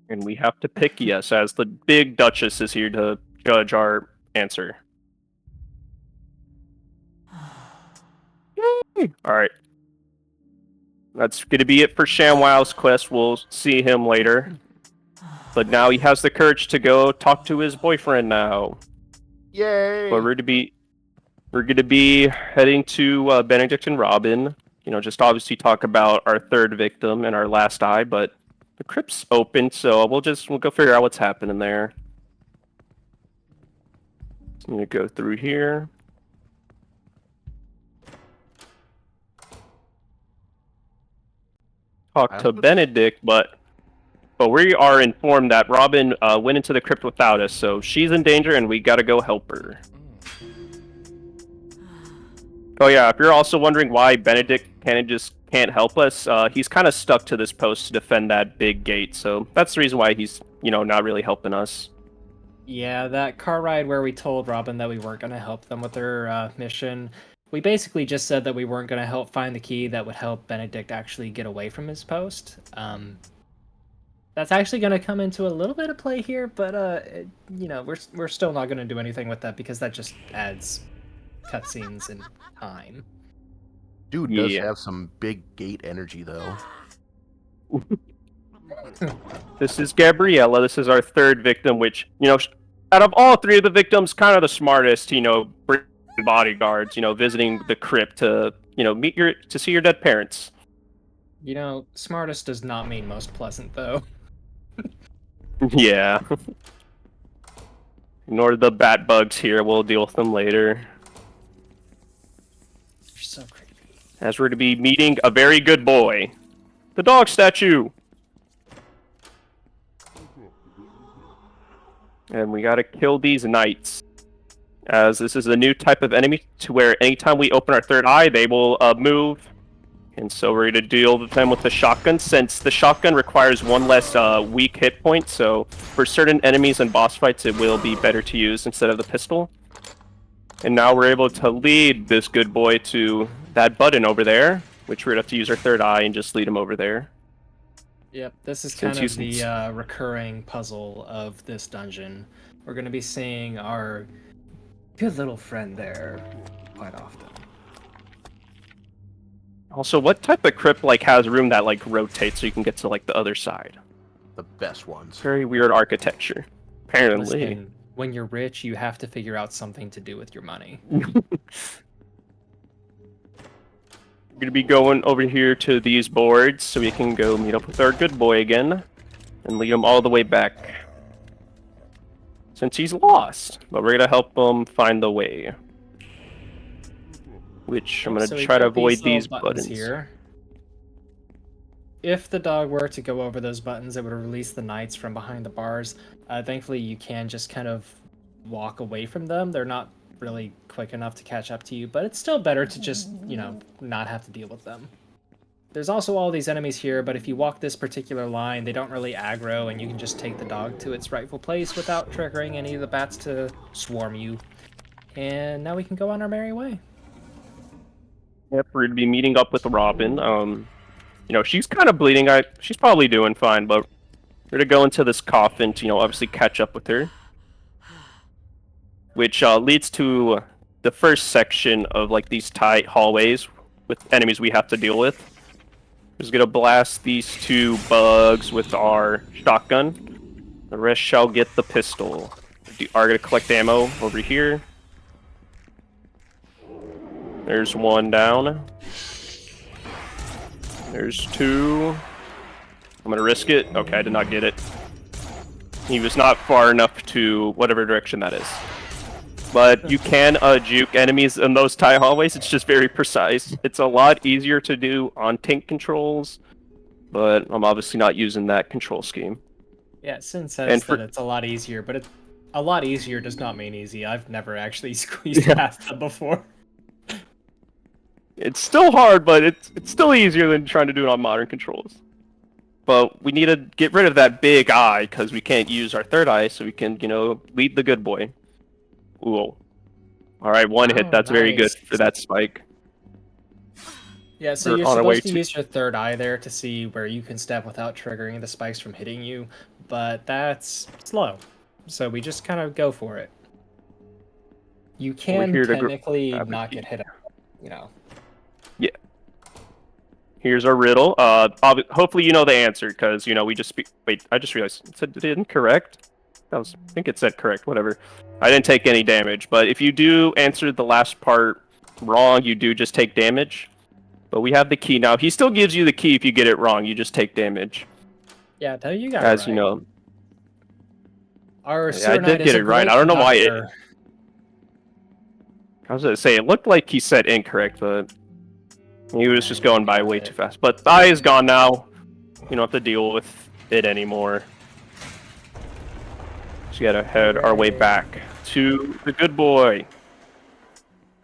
And we have to pick yes, as the big Duchess is here to judge our answer. Alright. That's going to be it for ShamWow's quest. We'll see him later. But now he has the courage to go talk to his boyfriend now. Yay! But we're going to be heading to Benedict and Robin. Just obviously talk about our third victim and our last eye, but the crypt's open, so we'll go figure out what's happening there. I'm going to go through here. Talk to Benedict, but we are informed that Robin went into the crypt without us, so she's in danger and we gotta go help her. Oh yeah, if you're also wondering why Benedict can't help us, he's kind of stuck to this post to defend that big gate, so that's the reason why he's, not really helping us. Yeah, that car ride where we told Robin that we weren't going to help them with their mission, we basically just said that we weren't going to help find the key that would help Benedict actually get away from his post. That's actually going to come into a little bit of play here, but we're still not going to do anything with that because that just adds cutscenes and time. Dude does have some big gate energy, though. This is Gabriella. This is our third victim, which, out of all 3 of the victims, kind of the smartest, bodyguards, visiting the crypt to, to see your dead parents. Smartest does not mean most pleasant, though. Yeah. Ignore the bat bugs here. We'll deal with them later. You're so creepy. As we're to be meeting a very good boy. The dog statue! And we gotta kill these knights. As this is a new type of enemy to where anytime we open our third eye, they will move. And so we're gonna deal with them with the shotgun, since the shotgun requires 1 less weak hit point, so for certain enemies and boss fights, it will be better to use instead of the pistol. And now we're able to lead this good boy to that button over there, which we're gonna have to use our third eye and just lead him over there. Yep, this is Since kind you of the recurring puzzle of this dungeon. We're going to be seeing our good little friend there quite often. Also, what type of crypt like has room that like rotates so you can get to like the other side? The best ones. Very weird architecture. Apparently. Listen, when you're rich, you have to figure out something to do with your money. We're gonna be going over here to these boards so we can go meet up with our good boy again and lead him all the way back. Since he's lost, but we're gonna help him find the way. Which I'm gonna So we try to got avoid little these buttons. here. If the dog were to go over those buttons, it would release the knights from behind the bars. Thankfully, you can just kind of walk away from them. They're not really quick enough to catch up to you, but it's still better to just, you know, not have to deal with them. There's also all these enemies here, but if you walk this particular line, they don't really aggro, and you can just take the dog to its rightful place without triggering any of the bats to swarm you. And now we can go on our merry way. Yep, we're gonna be meeting up with Robin. You know, she's kind of bleeding. She's probably doing fine, but we're gonna go into this coffin to, you know, obviously catch up with her. Which leads to the first section of like these tight hallways with enemies we have to deal with. We're just gonna blast these two bugs with our shotgun. The rest shall get the pistol. We are gonna collect ammo over here. There's one down. There's two. I'm gonna risk it. Okay, I did not get it. He was not far enough to whatever direction that is. But you can juke enemies in those tie hallways. It's just very precise. It's a lot easier to do on tank controls, but I'm obviously not using that control scheme. Yeah, Sin says that it's a lot easier, but a lot easier does not mean easy. I've never actually squeezed past them before. It's still hard, but it's still easier than trying to do it on modern controls. But we need to get rid of that big eye because we can't use our third eye, so we can, you know, lead the good boy. Ooh. Alright, one hit. That's very good for that spike. Yeah, so you're supposed to use your third eye there to see where you can step without triggering the spikes from hitting you, but that's slow. So we just kind of go for it. You can technically not get hit, you know. Yeah. Here's our riddle. Hopefully you know the answer, because, you know, we just... Wait, I just realized. It said it incorrect? I think it said correct, whatever. I didn't take any damage, but if you do answer the last part wrong, you do just take damage. But we have the key now. He still gives you the key if you get it wrong. You just take damage. Yeah, tell you got it As you know. Our I did get it right. I don't know why it... I was going to say, it looked like he said incorrect, but he was just going by way too fast. But the eye is gone now. You don't have to deal with it anymore. So we gotta head our way back to the good boy.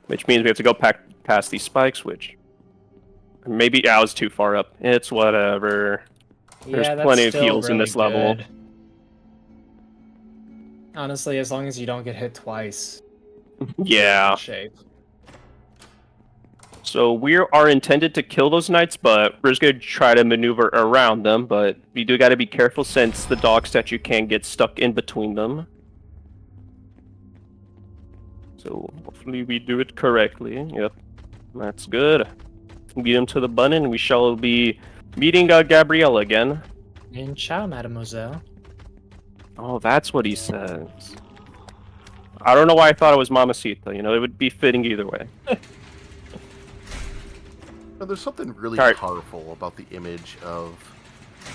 Which means we have to go past these spikes, which... Maybe I was too far up. It's whatever. There's plenty of heals in this level. Honestly, as long as you don't get hit twice. Yeah. Shape. So we are intended to kill those knights, but we're just going to try to maneuver around them. But we do got to be careful since the dog statue can get stuck in between them. So hopefully we do it correctly. Yep, that's good. Beat him to the button. We shall be meeting Gabriella again. And ciao, mademoiselle. Oh, that's what he says. I don't know why I thought it was Mamacita. You know, it would be fitting either way. There's something really powerful about the image of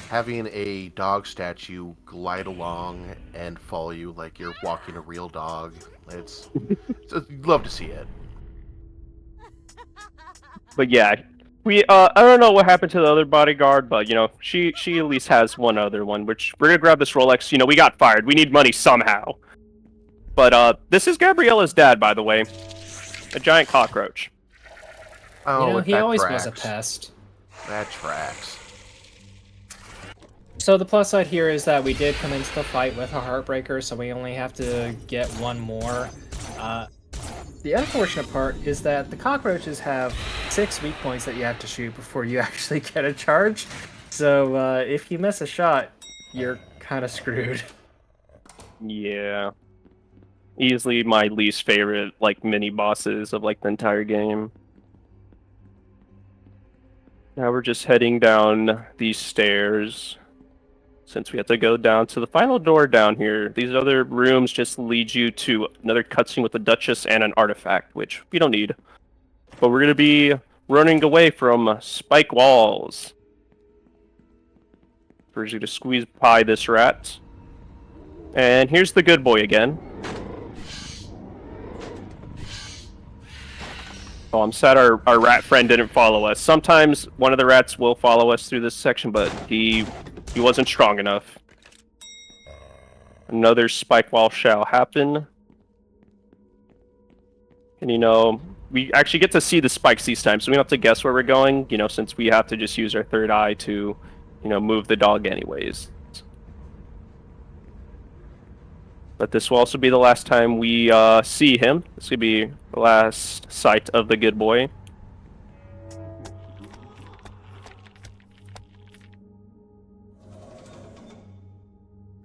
having a dog statue glide along and follow you like you're walking a real dog. You'd love to see it. But yeah, I don't know what happened to the other bodyguard, but you know, she at least has one other one, which we're gonna grab this Rolex. You know, we got fired. We need money somehow. But this is Gabriella's dad, by the way. A giant cockroach. Oh, you know, he always was a pest. That tracks. So the plus side here is that we did come into the fight with a Heartbreaker, so we only have to get one more. The unfortunate part is that the cockroaches have 6 weak points that you have to shoot before you actually get a charge. So if you miss a shot, you're kind of screwed. Yeah. Easily my least favorite, like, mini bosses of, like, the entire game. Now we're just heading down these stairs. Since we have to go down to the final door down here, these other rooms just lead you to another cutscene with the Duchess and an artifact, which we don't need. But we're going to be running away from spike walls. First, you to squeeze by this rat. And here's the good boy again. Oh, I'm sad our rat friend didn't follow us. Sometimes one of the rats will follow us through this section, but he wasn't strong enough. Another spike wall shall happen. And we actually get to see the spikes these times, so we don't have to guess where we're going, since we have to just use our third eye to, move the dog anyways. But this will also be the last time we see him. This could be the last sight of the good boy.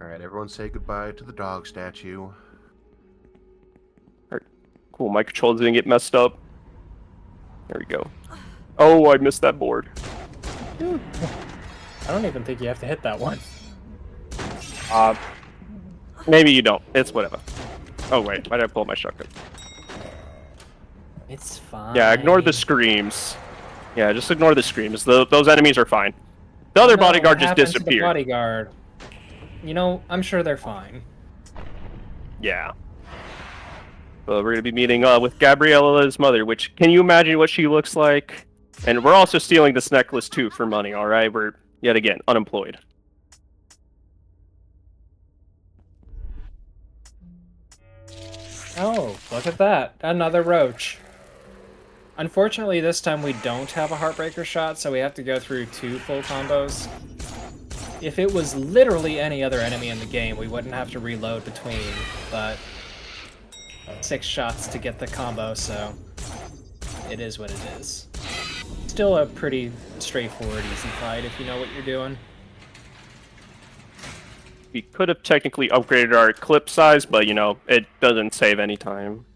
Alright, everyone say goodbye to the dog statue. Alright, cool, my controls didn't get messed up. There we go. Oh, I missed that board. I don't even think you have to hit that one. Maybe you don't. It's whatever. Oh wait, why did I pull up my shotgun? It's fine. Yeah, ignore the screams. Yeah, just ignore the screams. Those enemies are fine. The other bodyguard just disappeared. The bodyguard. I'm sure they're fine. Yeah. But we're gonna be meeting with Gabriella's mother, which, can you imagine what she looks like? And we're also stealing this necklace too for money, alright? We're, yet again, unemployed. Oh, look at that. Another roach. Unfortunately, this time we don't have a Heartbreaker shot, so we have to go through 2 full combos. If it was literally any other enemy in the game, we wouldn't have to reload between, but 6 shots to get the combo, so it is what it is. Still a pretty straightforward, easy fight if you know what you're doing. We could have technically upgraded our clip size, but, it doesn't save any time.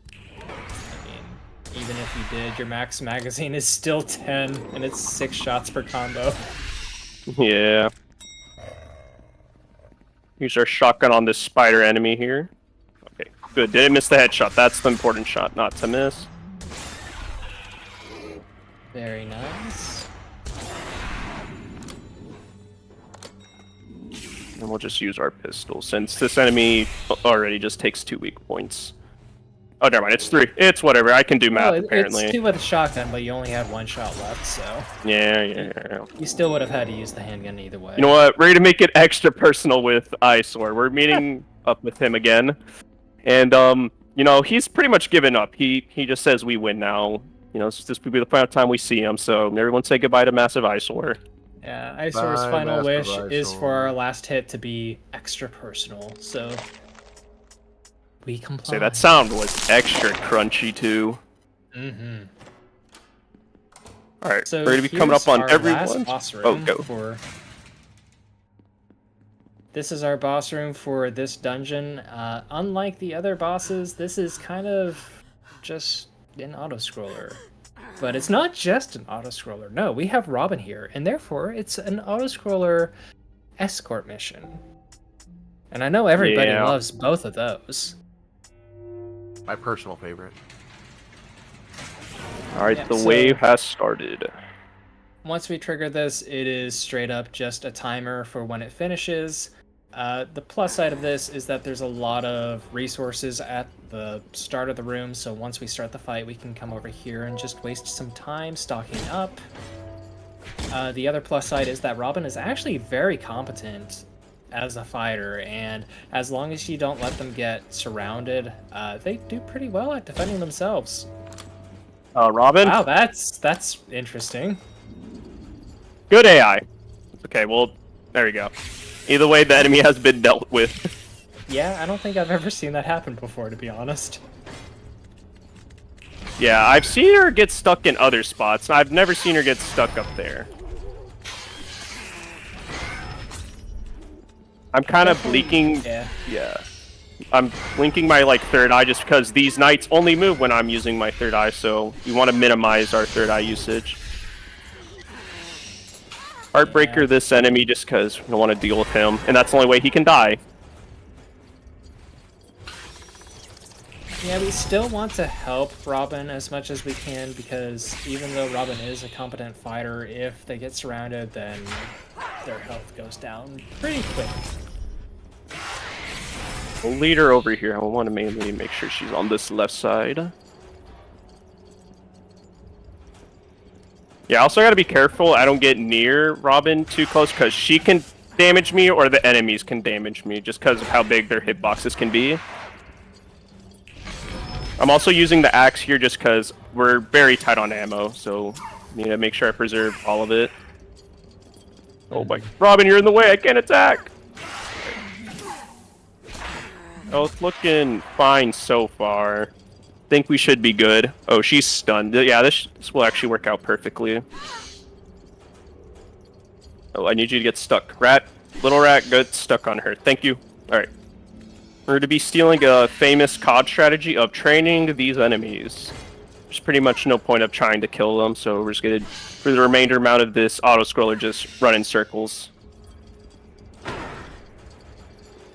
I mean, even if you did, your max magazine is still 10, and it's 6 shots per combo. Yeah. Use our shotgun on this spider enemy here. Okay, good. Didn't miss the headshot. That's the important shot, not to miss. Very nice. And we'll just use our pistol, since this enemy already just takes 2 weak points. Oh, never mind, it's 3. It's whatever, I can do math, apparently. It's 2 with a shotgun, but you only had 1 shot left, so... Yeah. You still would have had to use the handgun either way. You know what, ready to make it extra personal with Eyesore. We're meeting up with him again. And, he's pretty much given up. He just says we win now. This will be the final time we see him, so everyone say goodbye to Massive Eyesore. Yeah, Eyesore's final wish is for our last hit to be extra personal, so we comply. Say that sound was extra crunchy too. Mm-hmm. All right, so ready to be coming up on everyone. Go. This is our boss room for this dungeon. Unlike the other bosses, this is kind of just an auto-scroller. But it's not just an auto-scroller. No, we have Robin here, and therefore it's an auto-scroller escort mission. And I know everybody loves both of those. My personal favorite. Alright, the wave has started. Once we trigger this, it is straight up just a timer for when it finishes. The plus side of this is that there's a lot of resources at the start of the room, so once we start the fight, we can come over here and just waste some time stocking up. The other plus side is that Robin is actually very competent as a fighter, and as long as you don't let them get surrounded, they do pretty well at defending themselves. Robin? Wow, that's interesting. Good AI. Okay, well, there we go. Either way, the enemy has been dealt with. Yeah, I don't think I've ever seen that happen before, to be honest. Yeah, I've seen her get stuck in other spots. I've never seen her get stuck up there. I'm kind of Definitely, blinking. yeah. Yeah. I'm blinking my like third eye just because these knights only move when I'm using my third eye, so we want to minimize our third eye usage. Heartbreaker Yeah. this enemy just because we don't want to deal with him, and that's the only way he can die. Yeah, we still want to help Robin as much as we can because even though Robin is a competent fighter, if they get surrounded, then their health goes down pretty quick. We'll lead her over here. I want to mainly make sure she's on this left side. Yeah, also gotta be careful I don't get near Robin too close because she can damage me or the enemies can damage me just because of how big their hitboxes can be. I'm also using the axe here just because we're very tight on ammo, so I need to make sure I preserve all of it. Oh my... Robin, you're in the way! I can't attack! Oh, it's looking fine so far. Think we should be good. Oh, she's stunned. Yeah, this will actually work out perfectly. Oh, I need you to get stuck. Rat, little rat, get stuck on her. Thank you. Alright. We're to be stealing a famous COD strategy of training these enemies. There's pretty much no point of trying to kill them, so we're just gonna, for the remainder amount of this auto-scroller, just run in circles.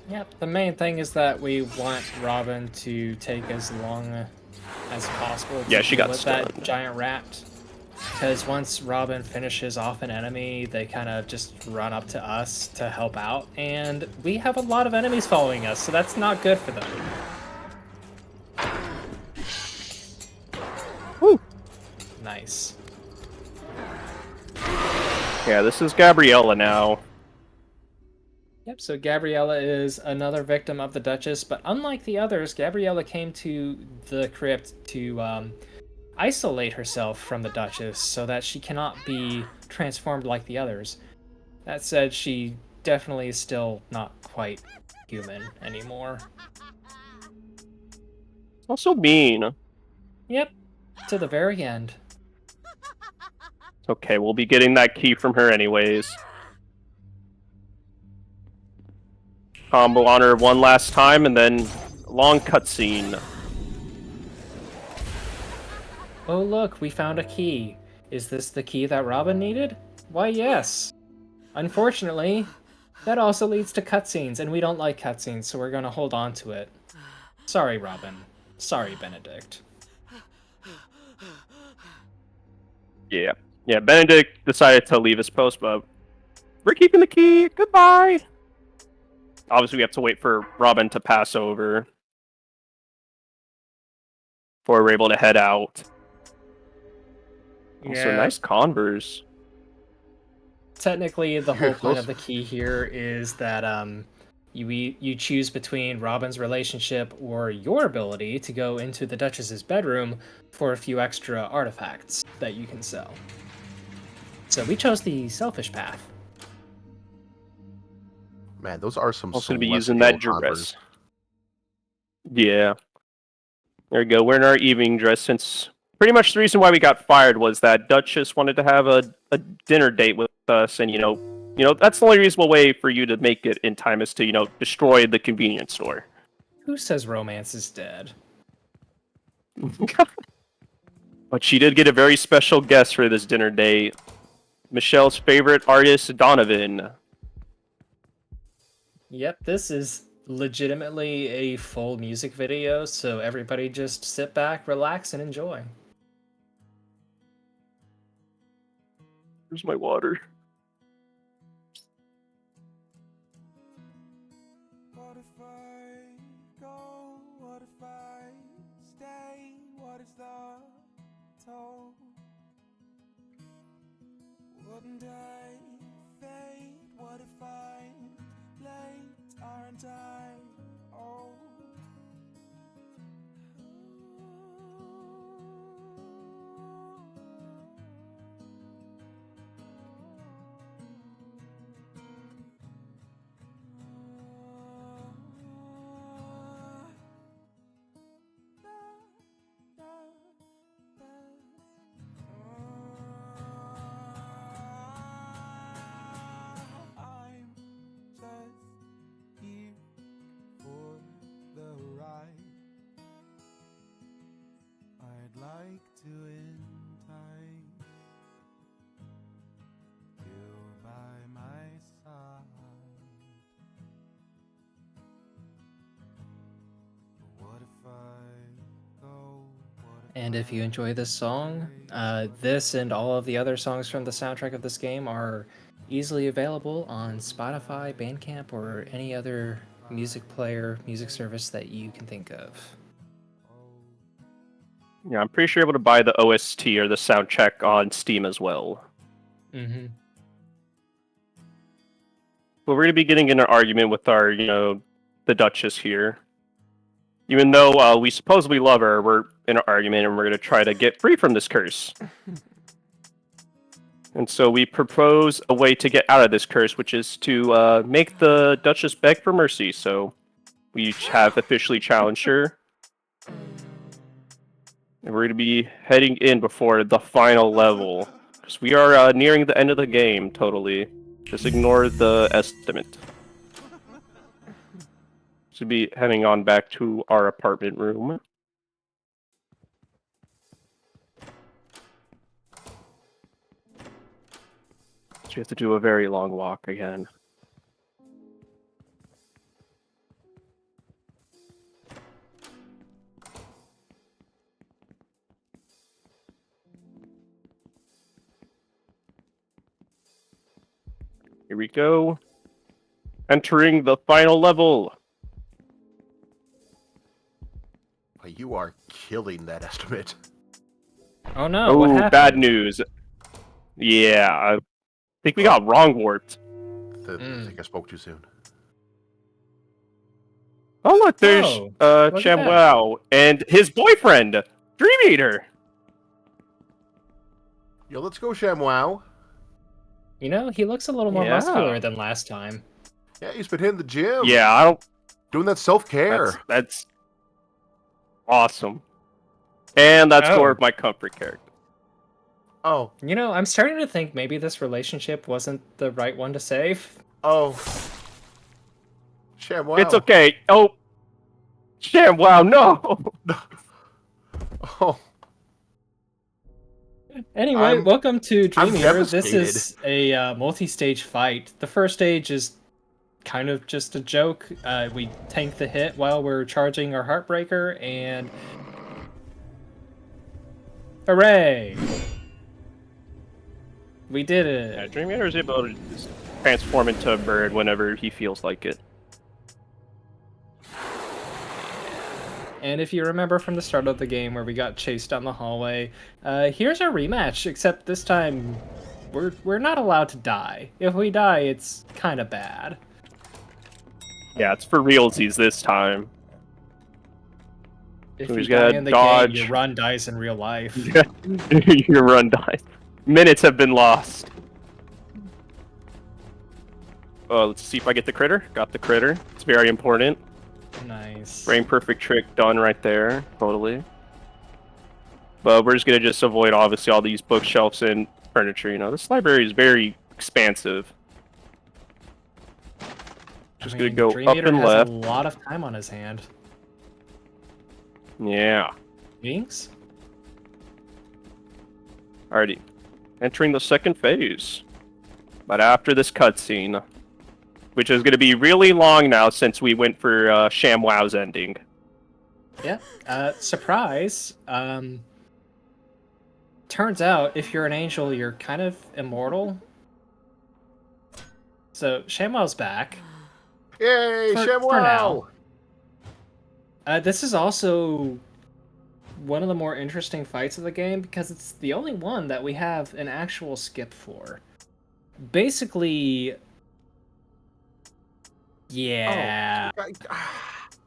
Yep, the main thing is that we want Robin to take as long as possible to She deal got with stunned. that giant rat. Because once Robin finishes off an enemy, they kind of just run up to us to help out, and we have a lot of enemies following us, so that's not good for them. Woo! Nice. Yeah, this is Gabriella now. Yep, so Gabriella is another victim of the Duchess, but unlike the others, Gabriella came to the crypt to isolate herself from the Duchess so that she cannot be transformed like the others. That said, she definitely is still not quite human anymore. Also mean. Yep, to the very end. Okay, we'll be getting that key from her anyways. Combo on her one last time, and then long cutscene. Oh look, we found a key. Is this the key that Robin needed? Why yes. Unfortunately, that also leads to cutscenes, and we don't like cutscenes, so we're gonna hold on to it. Sorry, Robin. Sorry, Benedict. Yeah, Benedict decided to leave his post, but we're keeping the key. Goodbye. Obviously, we have to wait for Robin to pass over before we're able to head out. Also, nice Converse. Technically, the whole point Those- of the key here is that you choose between Robin's relationship or your ability to go into the Duchess's bedroom for a few extra artifacts that you can sell. So we chose the selfish path. Man, those are some Also, to be celestial using that Converse. dress. Yeah. There we go. We're in our evening dress since pretty much the reason why we got fired was that Duchess wanted to have a dinner date with us, and that's the only reasonable way for you to make it in time is to destroy the convenience store. Who says romance is dead? But she did get a very special guest for this dinner date. Michelle's favorite artist, Donovan. Yep, this is legitimately a full music video, so everybody just sit back, relax, and enjoy. Where's my water? What if I go? What if I stay? What is the toll? Wouldn't I fade? What if I'm late? Aren't I old? I'm just I'd like to entice you by my side. But what if I go? What if And if you I enjoy this song, stay? this and all of the other songs from the soundtrack of this game are easily available on Spotify, Bandcamp, or any other music player, music service that you can think of. Yeah, I'm pretty sure you're able to buy the OST or the soundtrack on Steam as well. Mm-hmm. But we're going to be getting in an argument with our, the Duchess here. Even though we supposedly love her, we're in an argument and we're going to try to get free from this curse. And so we propose a way to get out of this curse, which is to make the Duchess beg for mercy. So we have officially challenged her. And we're going to be heading in before the final level. Because we are nearing the end of the game, totally. Just ignore the estimate. So be heading on back to our apartment room. So we have to do a very long walk again. Here we go. Entering the final level. You are killing that estimate. Oh no, what Oh, happened? bad news. Yeah, I think we got wrong warped. I think I spoke too soon. Oh look, there's Whoa, look at that. ShamWow and his boyfriend, Dream Eater. Yo, let's go, ShamWow. You know, he looks a little more Yeah. muscular than last time. Yeah, he's been hitting the gym. Yeah, I don't. Doing that self-care. That's awesome. And that's Oh. more of my comfort character. Oh. You know, I'm starting to think maybe this relationship wasn't the right one to save. Oh. ShamWow. It's okay. Oh, ShamWow, no. Oh. Anyway, welcome to I'm Dream Eater. This devastated. is a multi-stage fight. The first stage is kind of just a joke. We tank the hit while we're charging our Heartbreaker, and hooray! We did Yeah, it. Dream Eater is able to just transform into a bird whenever he feels like it. And if you remember from the start of the game where we got chased down the hallway, here's our rematch, except this time we're not allowed to die. If we die, it's kind of bad. Yeah, it's for realsies this time. If So you he's die gotta in the dodge. game, your run dies in real life. Your run dies. Minutes have been lost. Let's see if I get the critter. Got the critter. It's very important. Nice. Frame perfect trick done right there. Totally. But we're just gonna avoid obviously all these bookshelves and furniture. You know, this library is very expansive. Just gonna go Dream up Eater and has left. a lot of time on his hand. Yeah. Wings? Alrighty. Entering the second phase. But after this cutscene, which is going to be really long now since we went for ShamWow's ending. Yeah. Surprise. Turns out, if you're an angel, you're kind of immortal. So, ShamWow's back. Yay, For ShamWow! now. This is also one of the more interesting fights of the game because it's the only one that we have an actual skip for. Basically, yeah,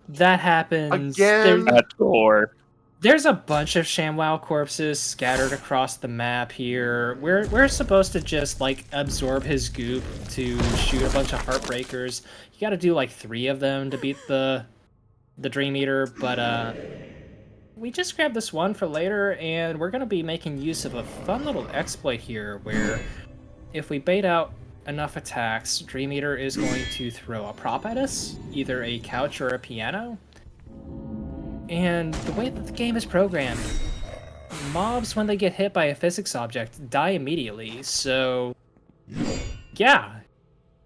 that happens. Again? That's gore. There's a bunch of ShamWow corpses scattered across the map here. We're supposed to just like absorb his goop to shoot a bunch of Heartbreakers. You got to do like 3 of them to beat the Dream Eater, but we just grabbed this one for later, and we're gonna be making use of a fun little exploit here where if we bait out enough attacks, Dream Eater is going to throw a prop at us, either a couch or a piano. And the way that the game is programmed, mobs, when they get hit by a physics object, die immediately. So, yeah,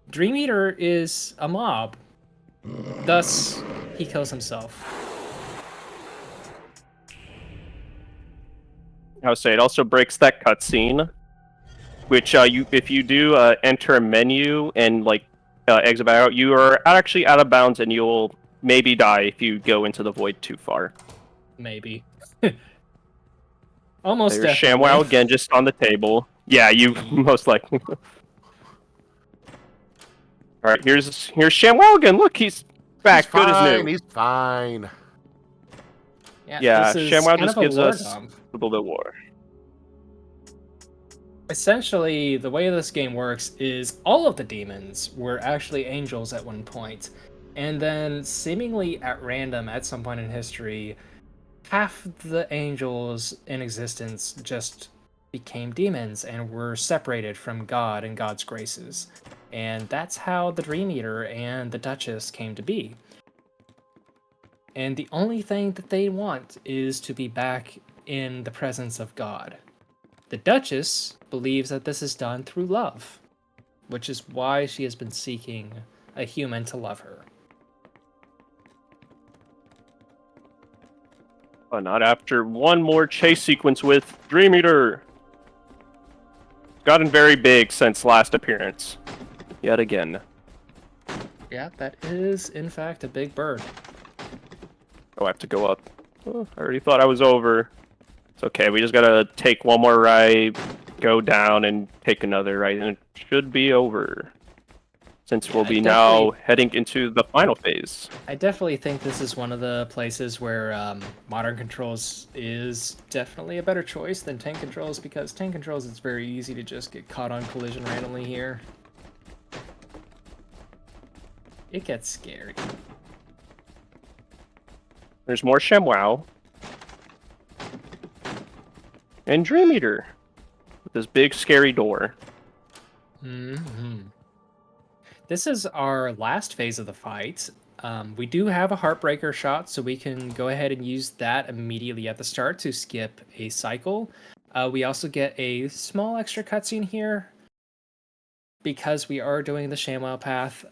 Dream Eater is a mob. Thus, he kills himself. I would say it also breaks that cutscene, which if you do enter a menu and like exit back out, you are actually out of bounds and you'll maybe die if you go into the void too far. Maybe. Almost There's definitely. ShamWow again, just on the table. Yeah, you most likely. All right, here's ShamWow again. Look, he's back, He's good as fine. new. He's fine. Yeah, this is ShamWow kind just of a gives war us dump. a little bit more. Essentially, the way this game works is all of the demons were actually angels at one point, and then seemingly at random at some point in history, half the angels in existence just became demons and were separated from God and God's graces. And that's how the Dream Eater and the Duchess came to be. And the only thing that they want is to be back in the presence of God. The Duchess believes that this is done through love, which is why she has been seeking a human to love her. But not after one more chase sequence with Dream Eater. Gotten very big since last appearance. Yet again. Yeah, that is, in fact, a big bird. Oh, I have to go up. Oh, I already thought I was over. It's okay, we just gotta take one more right, go down, and take another right, and it should be over. Since we'll be now heading into the final phase. I definitely think this is one of the places where modern controls is definitely a better choice than tank controls, because tank controls, it's very easy to just get caught on collision randomly here. It gets scary. There's more ShamWow. And Dream Eater. With this big scary door. This is our last phase of the fight. We do have a Heartbreaker shot, so we can go ahead and use that immediately at the start to skip a cycle. We also get a small extra cutscene here because we are doing the ShamWow path.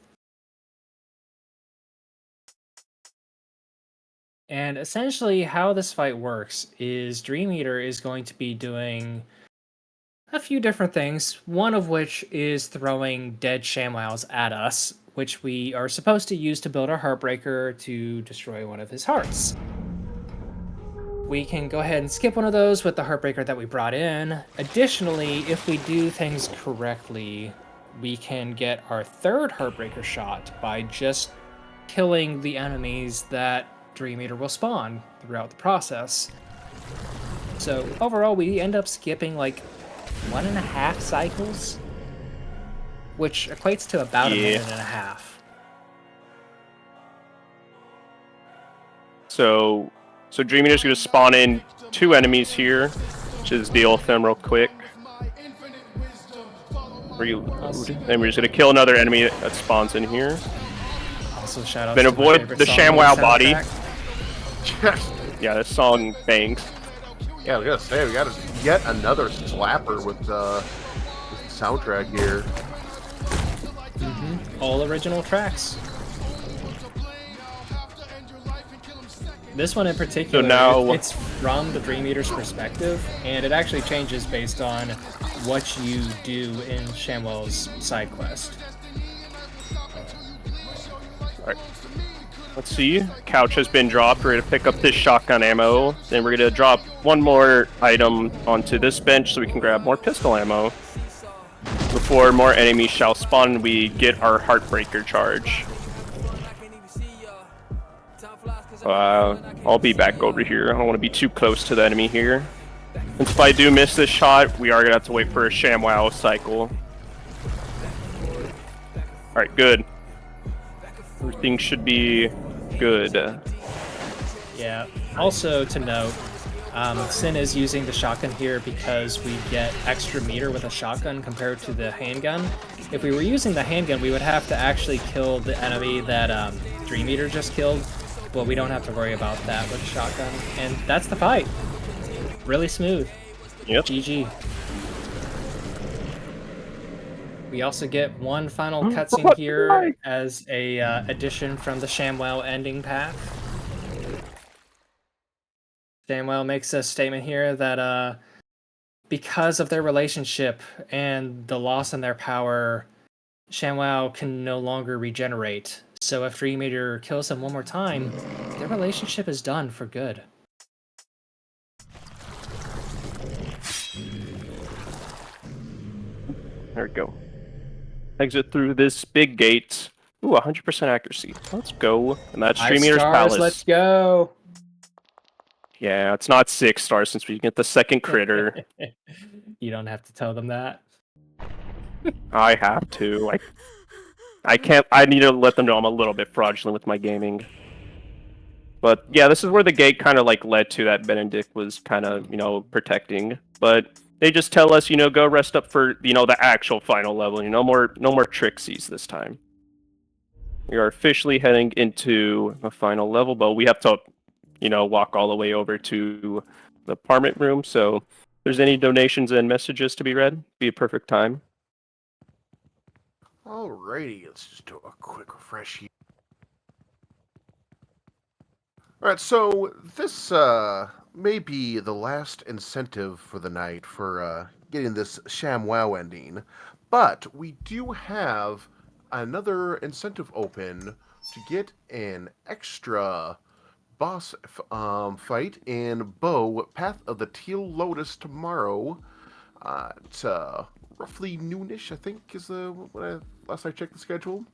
And essentially how this fight works is Dream Eater is going to be doing a few different things, one of which is throwing dead ShamWows at us, which we are supposed to use to build our Heartbreaker to destroy one of his hearts. We can go ahead and skip one of those with the Heartbreaker that we brought in. Additionally, if we do things correctly, we can get our third Heartbreaker shot by just killing the enemies that Dream Eater will spawn throughout the process. So overall, we end up skipping like 1.5 cycles, which equates to about a minute and a half. So Dream Eater's gonna spawn in 2 enemies here. Just deal with them real quick. And we're just gonna kill another enemy that spawns in here. Also, shout out Then to avoid the ShamWow body. Yeah, this song bangs. Yeah, I was gonna say we got yet another slapper with the soundtrack here. All original tracks. This one in particular, So now- it's from the Dream Eater's perspective, and it actually changes based on what you do in ShamWow's side quest. Alright. Let's see. Couch has been dropped. We're gonna pick up this shotgun ammo. Then we're gonna drop one more item onto this bench so we can grab more pistol ammo. Before more enemies shall spawn, we get our Heartbreaker charge. I'll be back over here. I don't want to be too close to the enemy here. And if I do miss this shot, we are gonna have to wait for a ShamWow cycle. Alright, good. Everything should be good. Yeah. Also to note, Sin is using the shotgun here because we get extra meter with a shotgun compared to the handgun. If we were using the handgun, we would have to actually kill the enemy that Dream Eater just killed, but we don't have to worry about that with a shotgun. And that's the fight. Really smooth. Yep. GG. We also get one final What? cutscene Why? here as a addition from the ShamWow ending path. ShamWow makes a statement here that because of their relationship and the loss in their power, ShamWow can no longer regenerate. So if Dream Eater kills him one more time, their relationship is done for good. There we go. Exit through this big gate. Ooh, 100% accuracy. Let's go. And that's 5 Dream Eater's stars, Palace. let's go! Yeah, it's not 6 stars since we get the second critter. You don't have to tell them that. I have to. I can't. I need to let them know I'm a little bit fraudulent with my gaming. But yeah, this is where the gate kind of like led to that Benedict was kind of, protecting. But they just tell us, go rest up for, the actual final level. No more tricksies this time. We are officially heading into the final level, but we have to, walk all the way over to the apartment room. So if there's any donations and messages to be read, be a perfect time. Alrighty, let's just do a quick refresh here. Alright, so this may be the last incentive for the night for getting this ShamWow ending, but we do have another incentive open to get an extra boss fight in Bow Path of the Teal Lotus tomorrow. It's roughly noonish, I think, is last I checked the schedule.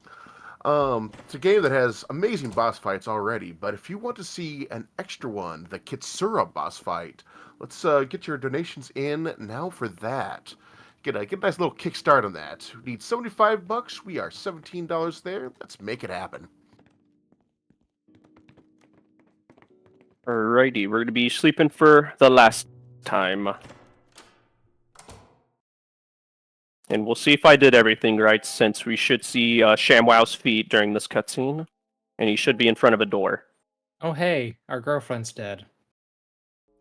It's a game that has amazing boss fights already, but if you want to see an extra one, the Kitsura boss fight, let's get your donations in now for that. Get a nice little kickstart on that. We need $75. We are $17 there. Let's make it happen. Alrighty, we're going to be sleeping for the last time. And we'll see if I did everything right, since we should see ShamWow's feet during this cutscene. And he should be in front of a door. Oh hey, our girlfriend's dead.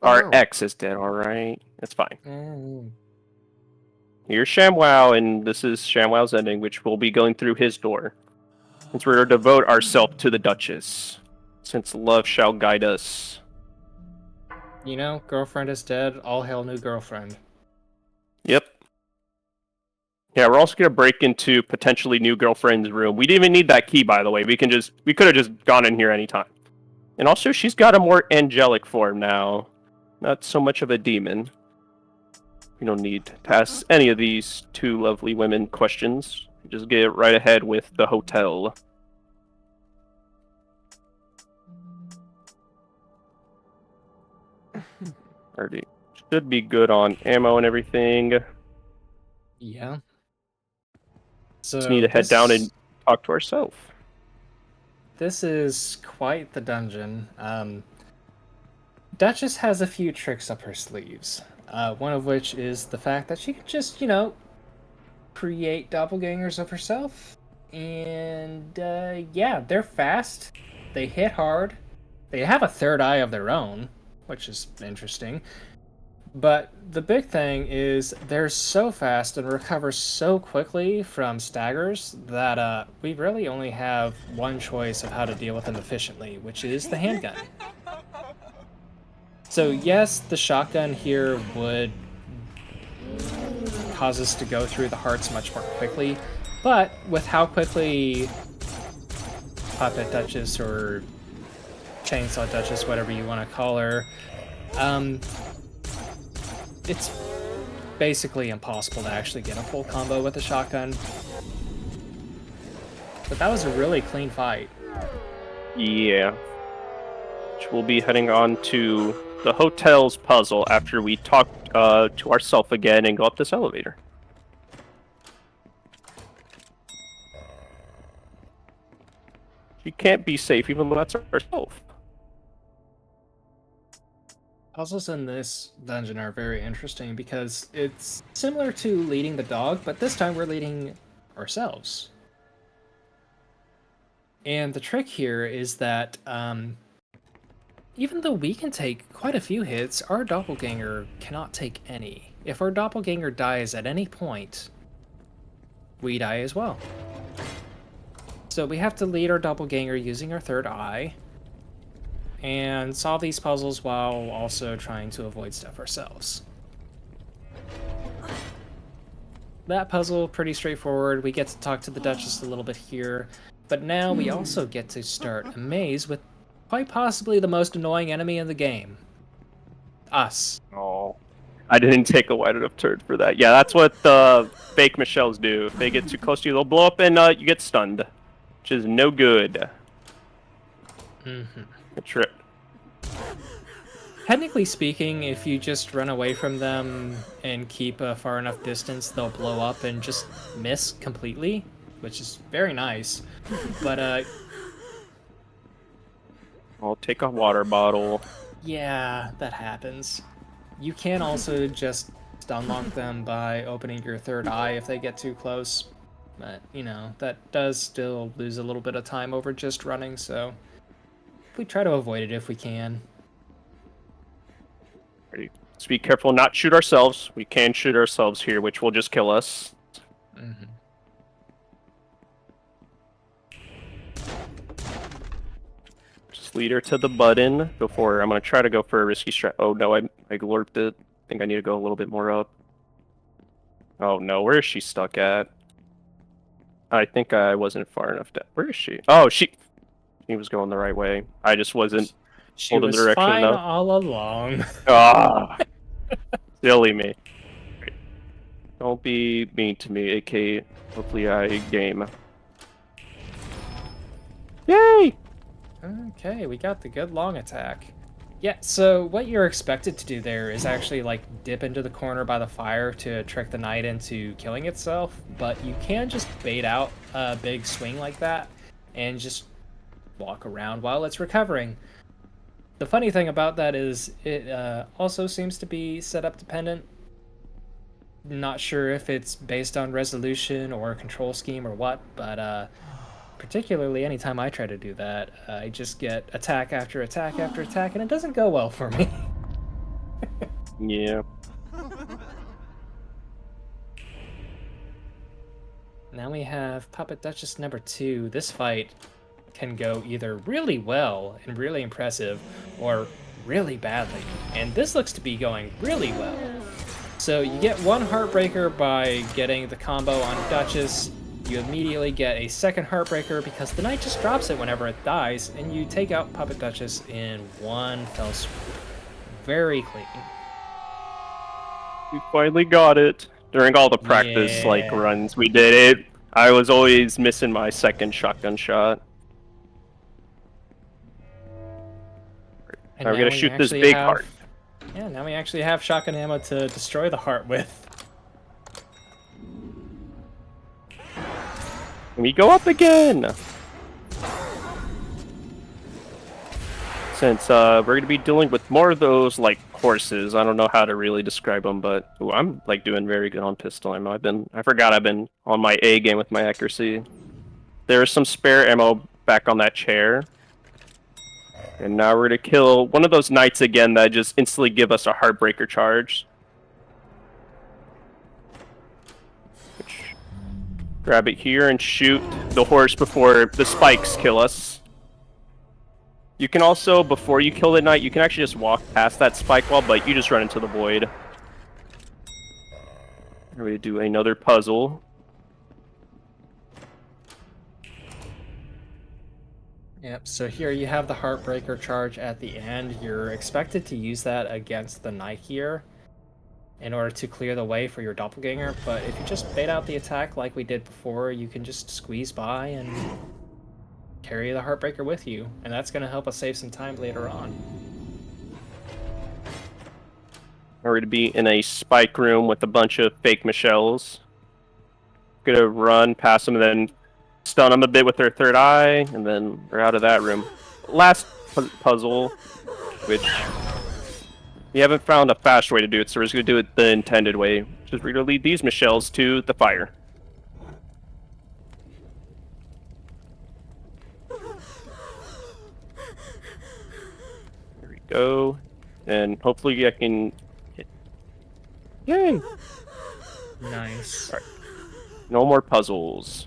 Our no. ex is dead, alright? It's fine. Mm. Here's ShamWow, and this is ShamWow's ending, which we'll be going through his door. Since we're to devote ourselves to the Duchess. Since love shall guide us. Girlfriend is dead, all hail new girlfriend. Yep. Yeah, we're also gonna break into potentially new girlfriend's room. We didn't even need that key, by the way. We could have just gone in here anytime. And also, she's got a more angelic form now. Not so much of a demon. We don't need to ask any of these two lovely women questions. Just get right ahead with the hotel. Already should be good on ammo and everything. Yeah. So Just need to head down and talk to ourselves. this is quite the dungeon. Duchess has a few tricks up her sleeves. One of which is the fact that she can just, create doppelgangers of herself. And yeah, they're fast. They hit hard. They have a third eye of their own, which is interesting. But the big thing is they're so fast and recover so quickly from staggers that we really only have one choice of how to deal with them efficiently, which is the handgun. So yes, the shotgun here would cause us to go through the hearts much more quickly, but with how quickly Puppet Duchess or Chainsaw Duchess, whatever you want to call her, it's basically impossible to actually get a full combo with a shotgun. But that was a really clean fight. Yeah. Which we'll be heading on to the hotel's puzzle after we talk to ourselves again and go up this elevator. She can't be safe even though that's herself. Puzzles in this dungeon are very interesting because it's similar to leading the dog, but this time we're leading ourselves. And the trick here is that even though we can take quite a few hits, our doppelganger cannot take any. If our doppelganger dies at any point, we die as well. So we have to lead our doppelganger using our third eye and solve these puzzles while also trying to avoid stuff ourselves. That puzzle, pretty straightforward. We get to talk to the Duchess a little bit here, but now we also get to start a maze with quite possibly the most annoying enemy in the game. Us. Oh, I didn't take a wide enough turn for that. Yeah, that's what the fake Michelles do. If they get too close to you, they'll blow up and you get stunned, which is no good. Mm-hmm. A trip. Technically speaking, if you just run away from them and keep a far enough distance, they'll blow up and just miss completely, which is very nice. But I'll take a water bottle. yeah, that happens. You can also just stun lock them by opening your third eye if they get too close. But, you know, that does still lose a little bit of time over just running, so we try to avoid it if we can. Ready. Let's be careful not shoot ourselves. We can shoot ourselves here, which will just kill us. Mm-hmm. Just lead her to the button before I'm going to try to go for a risky strat. Oh no, I glorped it. I think I need to go a little bit more up. Oh no, where is she stuck at? I think I wasn't far enough down. Where is she? Oh, she was going the right way. I just wasn't She holding was the direction fine enough. all along. Ah, silly me. Don't be mean to me, AK. Hopefully I game. Yay! Okay, we got the good long attack. Yeah, so what you're expected to do there is actually like dip into the corner by the fire to trick the knight into killing itself, but you can just bait out a big swing like that and just walk around while it's recovering. The funny thing about that is it also seems to be setup dependent. Not sure if it's based on resolution or control scheme or what, but particularly anytime I try to do that, I just get attack after attack after attack, and it doesn't go well for me. Yeah. Now we have Puppet Duchess number 2. This fight can go either really well and really impressive, or really badly. And this looks to be going really well. So you get one Heartbreaker by getting the combo on Duchess. You immediately get a second Heartbreaker because the knight just drops it whenever it dies, and you take out Puppet Duchess in one fell swoop. Very clean. We finally got it. During all the practice runs we did it, I was always missing my second shotgun shot. And now we're gonna we shoot this actually big have- heart. Yeah, now we actually have shotgun ammo to destroy the heart with. We go up again! Since we're going to be dealing with more of those, like, horses. I don't know how to really describe them, but ooh, I'm, like, doing very good on pistol ammo. I forgot I've been on my A game with my accuracy. There's some spare ammo back on that chair. And now we're going to kill one of those knights again that just instantly give us a Heartbreaker charge. Grab it here and shoot the horse before the spikes kill us. You can also, before you kill the knight, you can actually just walk past that spike wall, but you just run into the void. Here we do another puzzle. Yep, so here you have the Heartbreaker charge at the end. You're expected to use that against the knight here in order to clear the way for your doppelganger, but if you just bait out the attack like we did before, you can just squeeze by and carry the Heartbreaker with you, and that's going to help us save some time later on. We're going to be in a spike room with a bunch of fake Michelles. Gonna run past them and then stun them a bit with their third eye, and then we're out of that room. Last puzzle, which we haven't found a fast way to do it, so we're just gonna do it the intended way, which is we're gonna lead these Michelles to the fire. go. And hopefully I can hit. Yay! Nice. Alright. No more puzzles.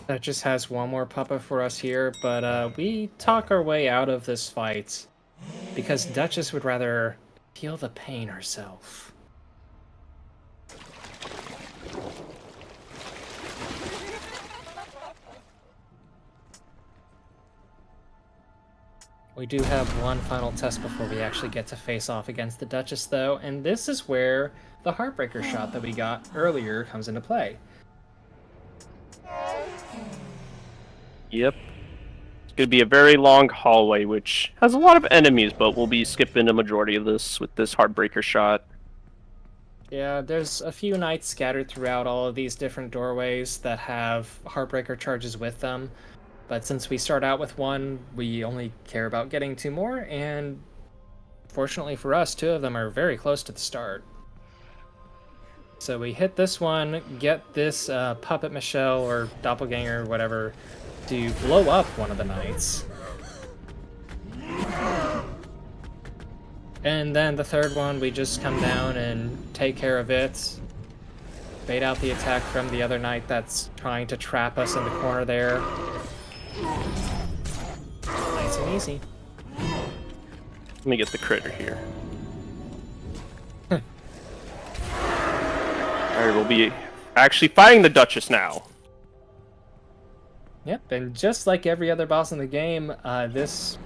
That just has one more puppet for us here, but we talk our way out of this fight because Duchess would rather feel the pain herself. We do have one final test before we actually get to face off against the Duchess, though, and this is where the Heartbreaker shot that we got earlier comes into play. Yep. It's going to be a very long hallway, which has a lot of enemies, but we'll be skipping a majority of this with this Heartbreaker shot. Yeah, there's a few knights scattered throughout all of these different doorways that have Heartbreaker charges with them. But since we start out with one, we only care about getting 2 more, and fortunately for us, 2 of them are very close to the start. So we hit this one, get this Puppet Michelle, or Doppelganger, whatever, to blow up one of the knights. And then the third one, we just come down and take care of it. Bait out the attack from the other knight that's trying to trap us in the corner there. Nice and easy. Let me get the critter here. Alright, we'll be actually fighting the Duchess now. Yep, and just like every other boss in the game, this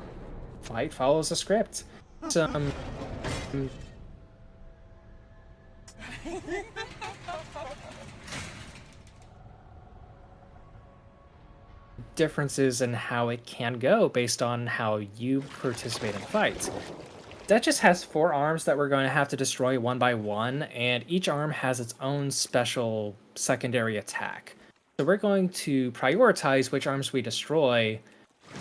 fight follows a script. Some differences in how it can go based on how you participate in the fight. Duchess has 4 arms that we're going to have to destroy one by one, and each arm has its own special secondary attack. So we're going to prioritize which arms we destroy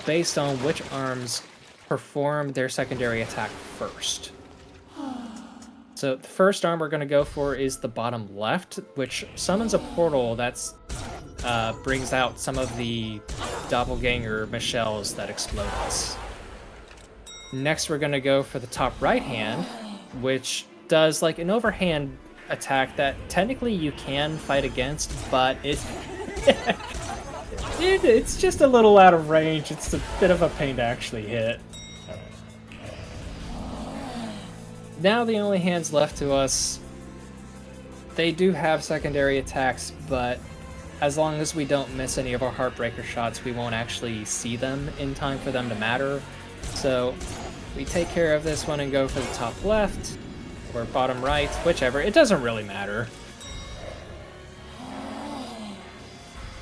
based on which arms perform their secondary attack first. So the first arm we're going to go for is the bottom left, which summons a portal that's brings out some of the doppelganger Michelles that explode us. Next, we're going to go for the top right hand, which does like an overhand attack that technically you can fight against, but it's just a little out of range. It's a bit of a pain to actually hit. Now the only hands left to us, they do have secondary attacks, but as long as we don't miss any of our Heartbreaker shots, we won't actually see them in time for them to matter. So we take care of this one and go for the top left, or bottom right, whichever. It doesn't really matter.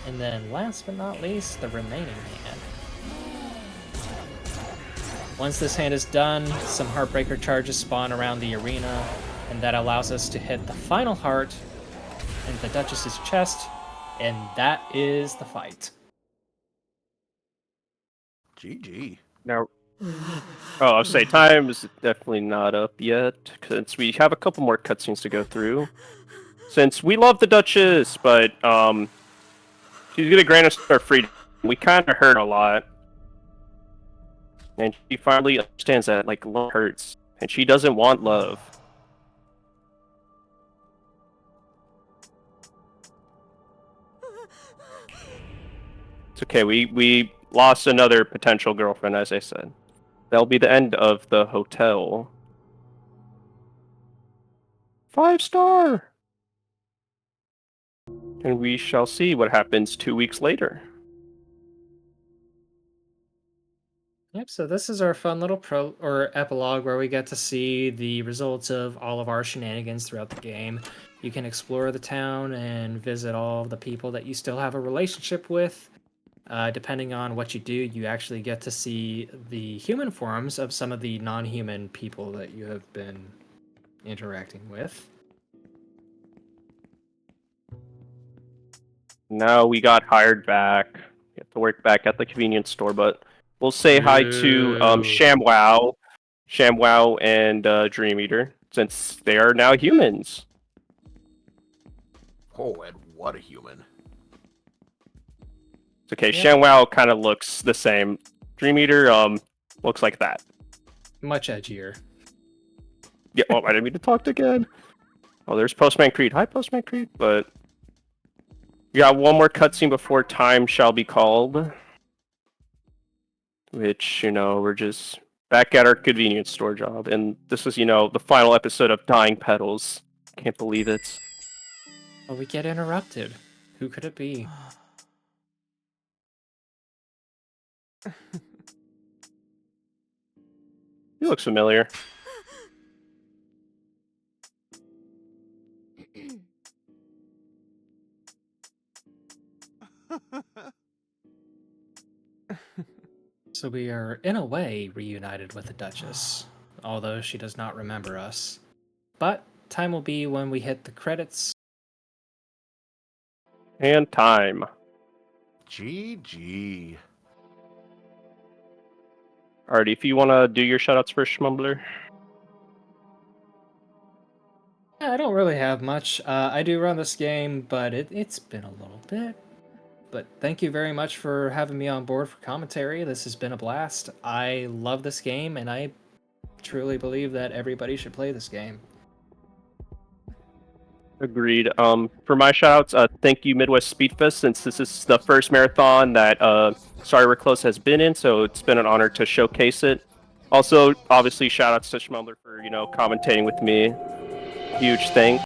And then last but not least, the remaining hand. Once this hand is done, some Heartbreaker charges spawn around the arena, and that allows us to hit the final heart in the Duchess's chest, and that is the fight. GG. Now, I'll say time is definitely not up yet, since we have a couple more cutscenes to go through. Since we love the Duchess, but she's gonna grant us our freedom. We kind of hurt a lot, and she finally understands that like love hurts, and she doesn't want love. It's okay. We lost another potential girlfriend, as I said. That'll be the end of the hotel. 5-star! And we shall see what happens 2 weeks later. Yep, so this is our fun little epilogue where we get to see the results of all of our shenanigans throughout the game. You can explore the town and visit all of the people that you still have a relationship with. Depending on what you do, you actually get to see the human forms of some of the non-human people that you have been interacting with. Now we got hired back. We have to work back at the convenience store, but we'll say hi to ShamWow and Dream Eater, since they are now humans. Oh, and what a human. It's okay. Yeah. ShamWow kind of looks the same. Dream Eater looks like that. Much edgier. Yeah. Oh, I didn't mean to talk again. Oh, there's Postman Creed. Hi, Postman Creed. But we got one more cutscene before time shall be called. Which, we're just back at our convenience store job. And this is, the final episode of Dying Petals. Can't believe it. Oh, we get interrupted. Who could it be? He looks familiar. So we are, in a way, reunited with the Duchess, although she does not remember us. But time will be when we hit the credits. And time. GG. Alrighty, if you want to do your shoutouts first, Schmumbler. Yeah, I don't really have much. I do run this game, but it's been a little bit. But thank you very much for having me on board for commentary. This has been a blast. I love this game, and I truly believe that everybody should play this game. Agreed. For my shoutouts, thank you Midwest Speedfest, since this is the first marathon that Sorry We're Close has been in, so it's been an honor to showcase it. Also, obviously, shoutouts to Schmumbler for commentating with me. Huge thing.